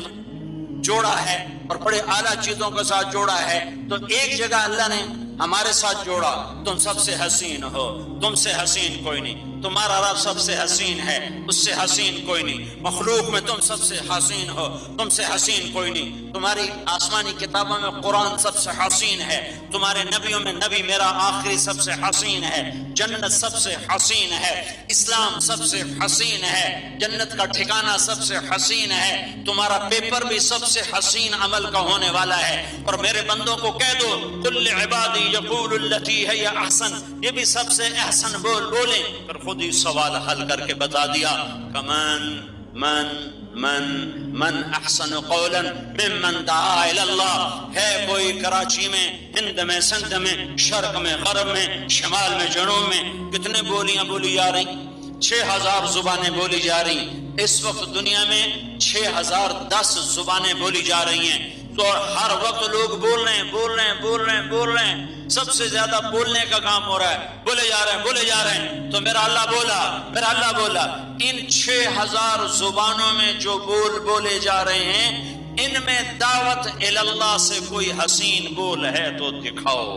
S1: جوڑا ہے اور بڑے اعلیٰ چیزوں کے ساتھ جوڑا ہے. تو ایک جگہ اللہ نے ہمارے ساتھ جوڑا تم سب سے حسین ہو، تم سے حسین کوئی نہیں. تمہارا رب سب سے حسین ہے، اس سے حسین کوئی نہیں، مخلوق میں تم سب سے حسین ہو، تم سے حسین کوئی نہیں، تمہاری آسمانی کتابوں میں قرآن سب سے حسین ہے، تمہارے نبیوں میں نبی میرا آخری سب سے حسین ہے، جنت سب سے حسین ہے، اسلام سب سے حسین ہے، جنت کا ٹھکانہ سب سے حسین ہے، تمہارا پیپر بھی سب سے حسین عمل کا ہونے والا ہے۔ اور میرے بندوں کو کہہ دو کل عبادی یقول التی ہے احسن، یہ بھی سب سے احسن بولیں، پر خود ہی سوال حل کر کے بتا دیا کمان من احسن قولا ممن دعا الی اللہ، ہے کوئی کراچی میں، ہند میں، سندھ میں، شرق میں، غرب میں، شمال میں، جنوب میں کتنے بولیاں بولی جا رہی؟ 6000 زبانیں بولی جا رہی اس وقت دنیا میں، 6010 زبانیں بولی جا رہی ہیں، تو ہر وقت لوگ بول رہے ہیں، سب سے زیادہ بولنے کا کام ہو رہا ہے، بولے جا رہے ہیں، تو میرا اللہ بولا ان 6000 زبانوں میں جو بولے جا رہے ہیں، ان میں دعوت اللہ سے کوئی حسین بول ہے تو دکھاؤ۔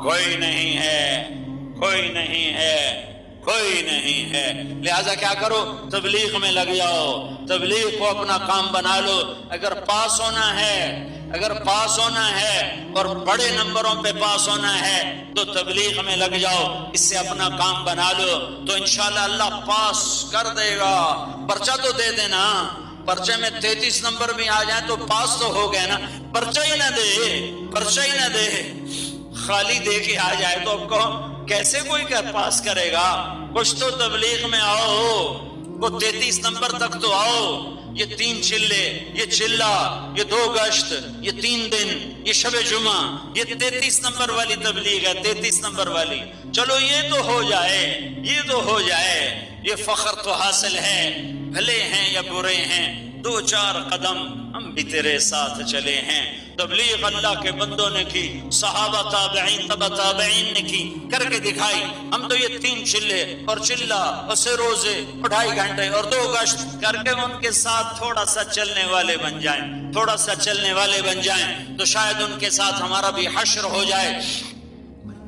S1: کوئی نہیں ہے، لہذا کیا کرو؟ تبلیغ میں لگ جاؤ، تبلیغ کو اپنا کام بنا لو۔ اگر پاس ہونا ہے اور بڑے نمبروں پہ پاس ہونا ہے تو تبلیغ میں لگ جاؤ، اس سے اپنا کام بنا لو، تو انشاءاللہ اللہ پاس کر دے گا۔ پرچہ تو دے دینا، پرچے میں 33 نمبر بھی آ جائیں تو پاس تو ہو گئے نا، پرچہ ہی نہ دے، خالی دے کے آ جائے تو اب کہو کیسے کوئی پاس کرے گا؟ کچھ تو تبلیغ میں آؤ، وہ 33 نمبر تک تو آؤ۔ یہ 3 چلے، یہ چلہ، یہ 2 گشت، یہ 3 دن، یہ شب جمعہ، یہ 33 نمبر والی تبلیغ ہے، 33 نمبر والی۔ چلو یہ تو ہو جائے، یہ فخر تو حاصل ہے، بھلے ہیں یا برے ہیں 2-4 قدم ہم بھی تیرے ساتھ چلے ہیں۔ تبلیغ اللہ کے بندوں نے کی، صحابہ تابعین تبع تابعین نے کی، کر کے دکھائی۔ ہم تو یہ 3 چلے اور چلہ اور سے روزے اور 2.5 گھنٹے اور 2 گشت کر کے ان کے ساتھ تھوڑا سا چلنے والے بن جائیں تو شاید ان کے ساتھ ہمارا بھی حشر ہو جائے۔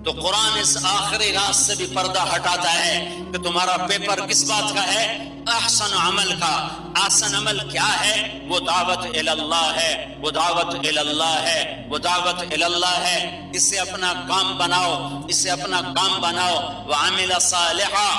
S1: تو قرآن اس آخری راز سے بھی پردہ ہٹاتا ہے کہ تمہارا پیپر کس بات کا ہے؟ احسن عمل کا۔ احسن عمل کیا ہے؟ وہ دعوت اللہ ہے، اس سے اپنا کام بناؤ، وعمل صالحا،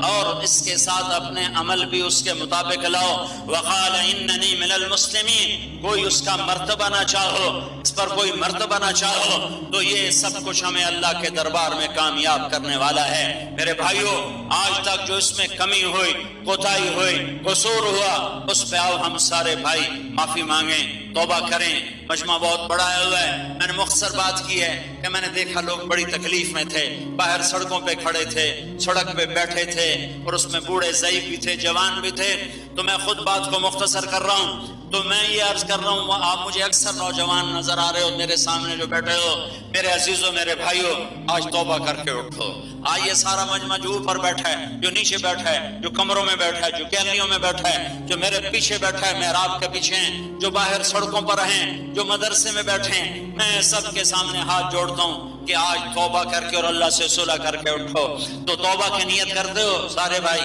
S1: اور اس کے ساتھ اپنے عمل بھی اس کے مطابق لاؤ۔ وقال اننی من المسلمین، کوئی اس کا مرتبہ نہ چاہو، اس پر کوئی مرتبہ نہ چاہو تو یہ سب کچھ ہمیں اللہ کے دربار میں کامیاب کرنے والا ہے۔ میرے بھائیوں، آج تک جو اس میں کمی ہوئی، کوتاہی ہوئی، قصور ہوا، اس پہ آؤ ہم سارے بھائی معافی مانگیں، توبہ کریں۔ مجمع بہت بڑا ہوا ہے، میں نے مختصر بات کی ہے کہ میں نے دیکھا لوگ بڑی تکلیف میں تھے، باہر سڑکوں پہ کھڑے تھے، سڑک پہ بیٹھے تھے، اور اس میں بوڑھے ضعیف بھی تھے، جوان بھی تھے۔ تو میں خود بات کو مختصر کر رہا ہوں، تو میں یہ عرض کر رہا ہوں، آپ مجھے اکثر نوجوان نظر آ رہے ہو میرے سامنے جو بیٹھے ہو، میرے عزیزوں، میرے بھائیوں، آج توبہ کر کے اٹھو۔ آج یہ سارا مجمع جو اوپر بیٹھا ہے، جو نیچے بیٹھا ہے، جو کمروں میں بیٹھا ہے، جو گیلریوں میں بیٹھا ہے، جو میرے پیچھے بیٹھا ہے، محراب کے پیچھے ہیں، جو باہر سڑکوں پر ہیں، جو مدرسے میں بیٹھے ہیں، میں سب کے سامنے ہاتھ جوڑتا ہوں کہ آج توبہ کر کے اور اللہ سے صلح کر کے اٹھو۔ تو توبہ کی نیت کرتے ہو سارے بھائی؟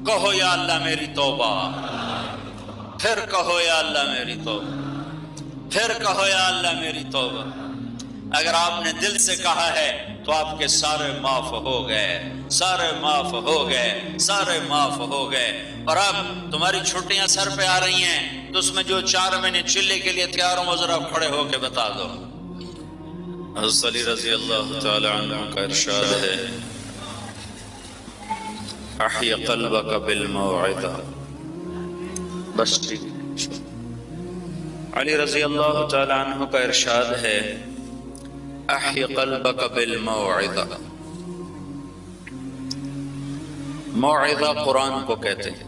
S1: کہو یا اللہ میری توبہ، پھر کہو یا اللہ میری توبہ، پھر کہو یا اللہ میری توبہ۔ اگر آپ نے دل سے کہا ہے تو آپ کے سارے معاف ہو گئے۔ اور اب تمہاری چھٹیاں سر پہ آ رہی ہیں تو اس میں جو 4 مہینے چلے کے لیے تیار ہوں، ذرا کھڑے ہو کے بتا دو۔ حضرت علی رضی اللہ تعالی عنہ کا ارشاد ہے، احی قلبک بالموعظہ۔ بس ٹھیک۔ علی رضی اللہ تعالی عنہ کا ارشاد ہے، احی قلبک بالموعظہ۔ موعظہ قرآن کو کہتے ہیں۔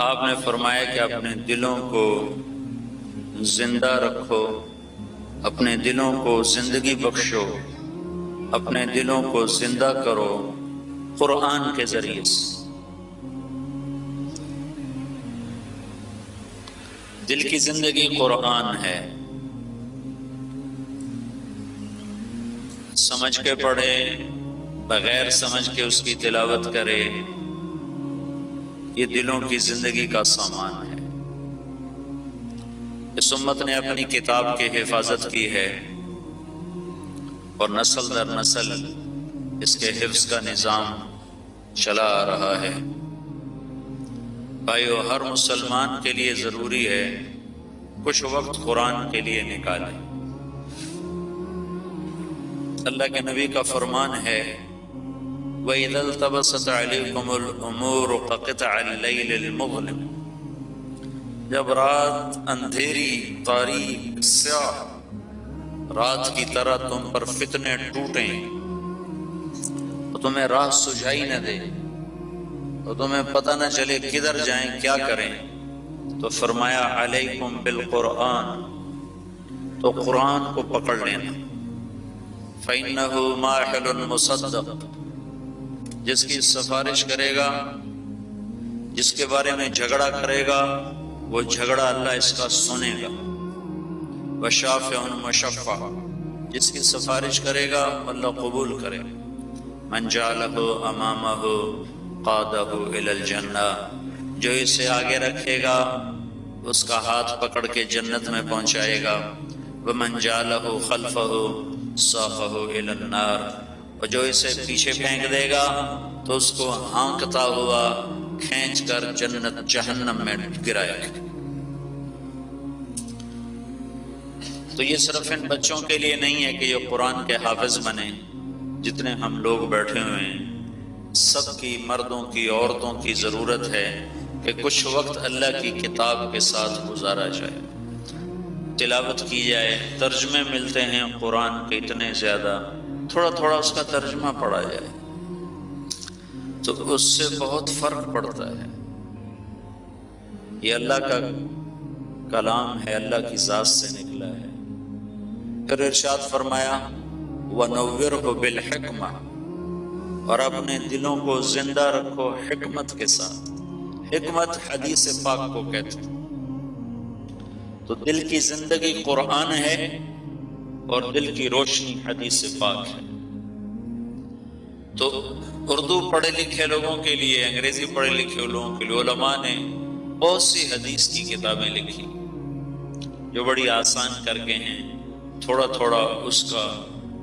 S1: آپ نے فرمایا کہ اپنے دلوں کو زندہ رکھو، اپنے دلوں کو زندگی بخشو، اپنے دلوں کو زندہ کرو قرآن کے ذریعے سے۔ دل کی زندگی قرآن ہے، سمجھ کے پڑھیں، بغیر سمجھ کے اس کی تلاوت کرے، یہ دلوں کی زندگی کا سامان ہے۔ اس امت نے اپنی کتاب کی حفاظت کی ہے اور نسل در نسل اس کے حفظ کا نظام چلا آ رہا ہے۔ بھائیو، ہر مسلمان کے لیے ضروری ہے کچھ وقت قرآن کے لیے نکالیں۔ اللہ کے نبی کا فرمان ہے وَإِذَا الْتَبَسَتْ عَلَيْكُمُ الْأُمُورُ كَقِطْعِ اللَّيْلِ الْمُظْلِمِ، جب رات اندھیری، تاریک، سیاہ رات کی طرح تم پر فتنے ٹوٹیں تو تمہیں راہ سجائی نہ دے، تو تمہیں پتہ نہ چلے کدھر جائیں، کیا کریں، تو فرمایا علیکم بالقرآن، تو قرآن کو پکڑ لینا۔ فَإِنَّهُ مَاحِلٌ مُصَدَّقٌ، جس کی سفارش کرے گا، جس کے بارے میں جھگڑا کرے گا، وہ جھگڑا اللہ اس کا سنے گا۔ وَشَافِعٌ مُشَفَّعٌ، جس کی سفارش کرے گا اللہ قبول کرے گا۔ مَنْ جَعَلَهُ أَمَامَهُ قَادَهُ إِلَى الْجَنَّةِ، جو اسے آگے رکھے گا اس کا ہاتھ پکڑ کے جنت میں پہنچائے گا۔ وَمَنْ جَعَلَهُ خَلْفَهُ سَاقَهُ إِلَى النَّارِ، اور جو اسے پیچھے پھینک دے گا تو اس کو ہانکتا ہوا کھینچ کر جنت جہنم میں گرائے گا۔ تو یہ صرف ان بچوں کے لیے نہیں ہے کہ یہ قرآن کے حافظ بنیں، جتنے ہم لوگ بیٹھے ہوئے ہیں سب کی، مردوں کی، عورتوں کی ضرورت ہے کہ کچھ وقت اللہ کی کتاب کے ساتھ گزارا جائے، تلاوت کی جائے۔ ترجمے ملتے ہیں قرآن کے اتنے زیادہ، تھوڑا تھوڑا اس کا ترجمہ پڑھا جائے تو اس سے بہت فرق پڑتا ہے۔ یہ اللہ کا کلام ہے، اللہ کی ذات سے نکلا ہے۔ پھر ارشاد فرمایا وَنَوِّرْهُ بِالْحِکْمَةِ، اور اپنے دلوں کو زندہ رکھو حکمت کے ساتھ۔ حکمت حدیث پاک کو کہتے ہیں۔ تو دل کی زندگی قرآن ہے اور دل کی روشنی حدیث پاک ہے۔ تو اردو پڑھے لکھے لوگوں کے لیے، انگریزی پڑھے لکھے لوگوں کے لیے علماء نے بہت سی حدیث کی کتابیں لکھی جو بڑی آسان کر کے ہیں۔ تھوڑا تھوڑا اس کا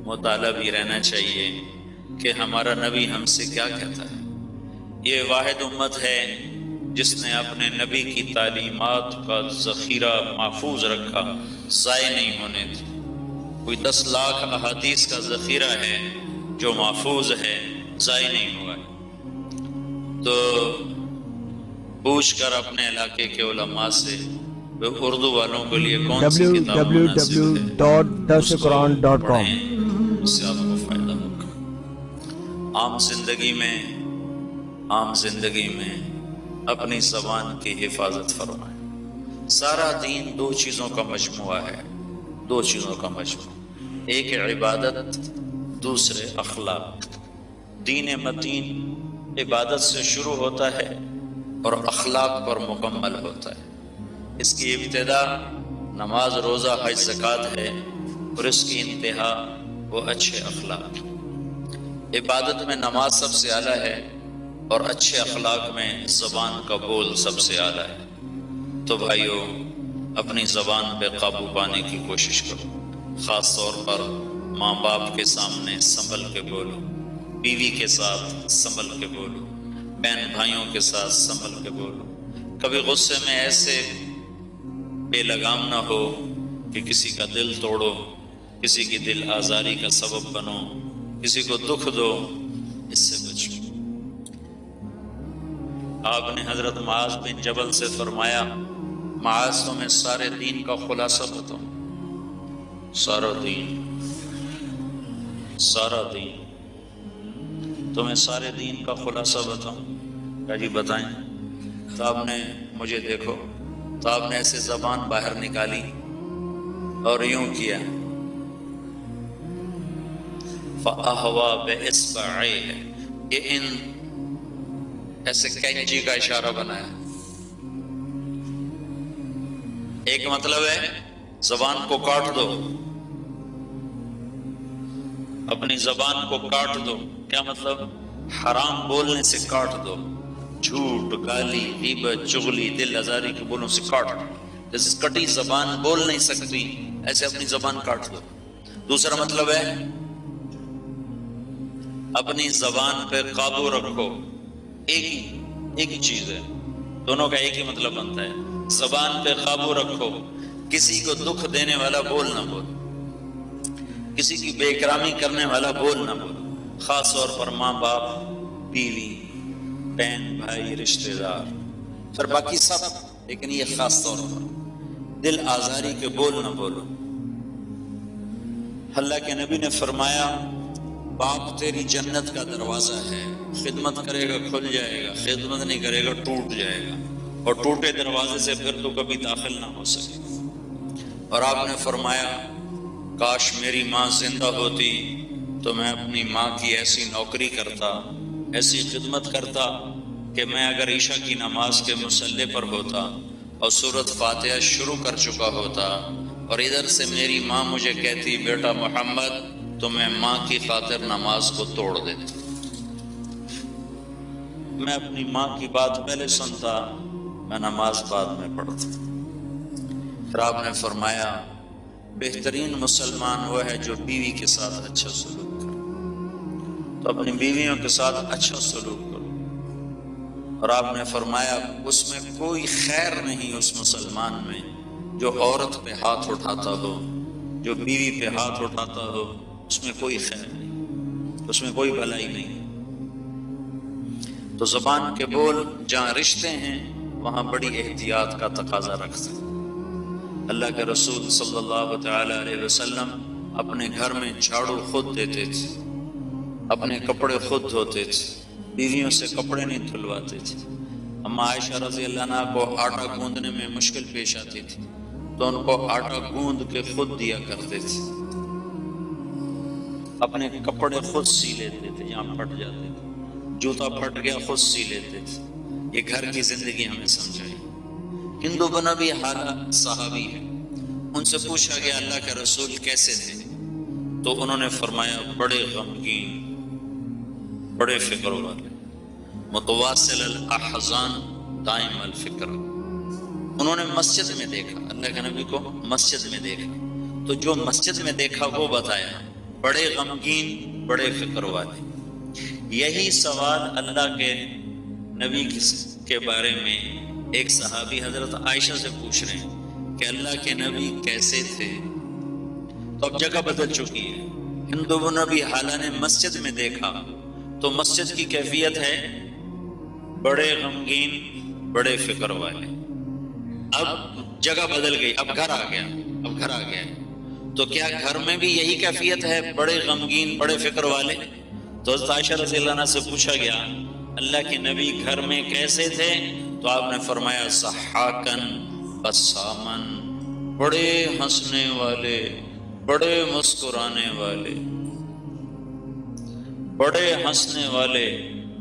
S1: مطالعہ بھی رہنا چاہیے کہ ہمارا نبی ہم سے کیا کہتا ہے۔ یہ واحد امت ہے جس نے اپنے نبی کی تعلیمات کا ذخیرہ محفوظ رکھا، ضائع نہیں ہونے دی۔ کوئی 10 لاکھ احادیث کا ذخیرہ ہے جو محفوظ ہے، ضائع نہیں ہوا۔ تو پوچھ کر اپنے علاقے کے علماء سے اردو والوں کے لیے کون سی کتاب مناسب ہے، www.darsequran.com، اس سے آپ کو فائدہ ہوگا۔ عام زندگی میں اپنی زبان کی حفاظت فرمائیں۔ سارا دین 2 چیزوں کا مجموعہ ہے، 2 چیزوں کا مجموعہ، ایک عبادت، دوسرے اخلاق۔ دین متین عبادت سے شروع ہوتا ہے اور اخلاق پر مکمل ہوتا ہے۔ اس کی ابتدا نماز، روزہ، حج، زکوٰۃ ہے اور اس کی انتہا وہ اچھے اخلاق۔ عبادت میں نماز سب سے اعلیٰ ہے اور اچھے اخلاق میں زبان کا بول سب سے اعلیٰ ہے۔ تو بھائیو، اپنی زبان پہ قابو پانے کی کوشش کرو، خاص طور پر ماں باپ کے سامنے سنبھل کے بولو، بیوی کے ساتھ سنبھل کے بولو، بہن بھائیوں کے ساتھ سنبھل کے بولو۔ کبھی غصے میں ایسے بے لگام نہ ہو کہ کسی کا دل توڑو، کسی کی دل آزاری کا سبب بنو، کسی کو دکھ دو، اس سے بچو۔ آپ نے حضرت معاذ بن جبل سے فرمایا معاذ تمہیں سارے دین کا خلاصہ بتاؤں۔ سارا دین تمہیں سارے دین کا خلاصہ بتاؤں؟ کہا جی بتائیں۔ تو آپ نے مجھے دیکھو، تو آپ نے ایسے زبان باہر نکالی اور یوں کیا، فَأَهْوَى بِإِصْبَعَيْهِ، یہ ایسے کینچی کا اشارہ بنایا۔ ایک مطلب ہے زبان کو کاٹ دو، اپنی زبان کو کاٹ دو، کیا مطلب؟ حرام بولنے سے کاٹ دو، جھوٹ، گالی، غیبت، چغلی، دل آزاری کے بولوں سے کاٹ دو. جیسے کٹی زبان بول نہیں سکتی، ایسے اپنی زبان کاٹ دو. دوسرا مطلب ہے اپنی زبان پہ قابو رکھو. ایک ہی چیز ہے، دونوں کا ایک ہی مطلب بنتا ہے. زبان پہ قابو رکھو، کسی کو دکھ دینے والا بول نہ بول، کسی کی بے اکرامی کرنے والا بول نہ بول، خاص طور پر ماں باپ، بیوی، بہن بھائی، رشتہ دار، پھر باقی سب، لیکن یہ خاص طور پر دل آزاری کے بول نہ بولو. اللہ کے نبی نے فرمایا باپ تیری جنت کا دروازہ ہے، خدمت کرے گا کھل جائے گا، خدمت نہیں کرے گا ٹوٹ جائے گا، اور ٹوٹے دروازے سے پھر تو کبھی داخل نہ ہو سکے. اور آپ نے فرمایا کاش میری ماں زندہ ہوتی تو میں اپنی ماں کی ایسی نوکری کرتا، ایسی خدمت کرتا کہ میں اگر عشاء کی نماز کے مصلی پر ہوتا اور سورۃ فاتحہ شروع کر چکا ہوتا اور ادھر سے میری ماں مجھے کہتی بیٹا محمد، تو میں ماں کی خاطر نماز کو توڑ دیتا. میں اپنی ماں کی بات پہلے سنتا، میں نماز بعد میں پڑھتا. پھر آپ نے فرمایا بہترین مسلمان وہ ہے جو بیوی کے ساتھ اچھا سلوک کرے. تو اپنی بیویوں کے ساتھ اچھا سلوک کرو. اور آپ نے فرمایا اس میں کوئی خیر نہیں اس مسلمان میں جو عورت پہ ہاتھ اٹھاتا ہو، جو بیوی پہ ہاتھ اٹھاتا ہو، اس میں کوئی خیر نہیں، اس میں کوئی بھلائی نہیں. تو زبان کے بول جہاں رشتے ہیں وہاں بڑی احتیاط کا تقاضا رکھتے ہیں. اللہ کے رسول صلی اللہ تعالی علیہ وسلم اپنے گھر میں جھاڑو خود دیتے تھے، اپنے کپڑے خود دھوتے تھے، بیویوں سے کپڑے نہیں دھلواتے تھے. اما عائشہ رضی اللہ عنہا کو آٹا گوندنے میں مشکل پیش آتی تھی تو ان کو آٹا گوند کے خود دیا کرتے تھے. اپنے کپڑے خود سی لیتے تھے، یہاں پھٹ جاتے تھے، جوتا پھٹ گیا خود سی لیتے تھے. یہ گھر کی زندگی ہمیں سمجھائی. ہندو بن ابی حالہ صحابی ہے، ان سے پوچھا گیا اللہ کے رسول کیسے تھے؟ تو انہوں نے فرمایا بڑے غمگین، بڑے فکر والے، متواصل الاحزان، دائم الفکر. انہوں نے مسجد میں دیکھا، اللہ کے نبی کو مسجد میں دیکھا، تو جو مسجد میں دیکھا وہ بتایا، بڑے غمگین، بڑے فکر والے. یہی سوال اللہ کے نبی کے بارے میں ایک صحابی حضرت عائشہ سے پوچھ رہے ہیں کہ اللہ کے نبی کیسے تھے. تو اب جگہ بدل چکی ہے. ہندو بن ابی حالہ نے مسجد میں دیکھا تو مسجد کی کیفیت ہے بڑے غمگین، بڑے فکر والے. اب جگہ بدل گئی، اب گھر آ گیا. تو کیا گھر میں بھی یہی کیفیت ہے، بڑے غمگین، بڑے فکر والے؟ تو حضرت عائشہ رضی اللہ عنہ سے پوچھا گیا اللہ کے نبی گھر میں کیسے تھے؟ تو آپ نے فرمایا ضحاکن بسامن، بڑے ہنسنے والے، بڑے مسکرانے والے، بڑے ہنسنے والے،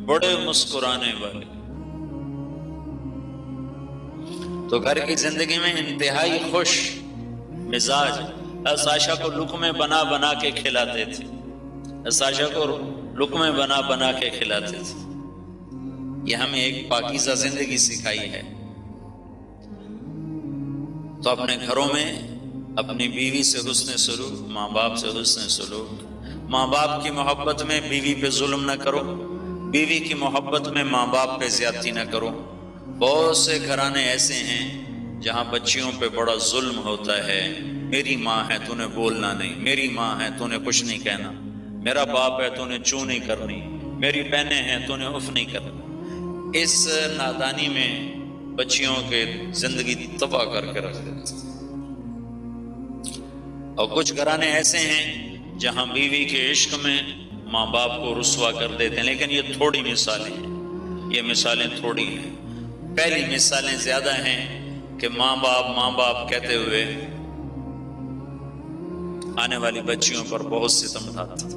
S1: بڑے مسکرانے والے. تو گھر کی زندگی میں انتہائی خوش مزاج. حضرت عائشہ کو لقمے بنا بنا کے کھلاتے تھے، حضرت عائشہ کو لقمے بنا بنا کے کھلاتے تھے. یہ ہمیں ایک پاکیزہ زندگی سکھائی ہے. تو اپنے گھروں میں اپنی بیوی سے حسن سلوک، ماں باپ سے حسن سلوک. ماں باپ کی محبت میں بیوی پہ ظلم نہ کرو، بیوی کی محبت میں ماں باپ پہ زیادتی نہ کرو. بہت سے گھرانے ایسے ہیں جہاں بچیوں پہ بڑا ظلم ہوتا ہے. میری ماں ہے تو نے بولنا نہیں، میری ماں ہے تو نے کچھ نہیں کہنا، میرا باپ ہے تو نے چوں نہیں کرنی، میری بہنیں ہیں تو نے اف نہیں کرنا. اس نادانی میں بچیوں کے زندگی تباہ کر کے رکھ دیتے. اور کچھ گھرانے ایسے ہیں جہاں بیوی کے عشق میں ماں باپ کو رسوا کر دیتے ہیں. لیکن یہ تھوڑی مثالیں ہیں، یہ مثالیں تھوڑی ہیں. پہلی مثالیں زیادہ ہیں کہ ماں باپ کہتے ہوئے آنے والی بچیوں پر بہت ستم ڈھاتا.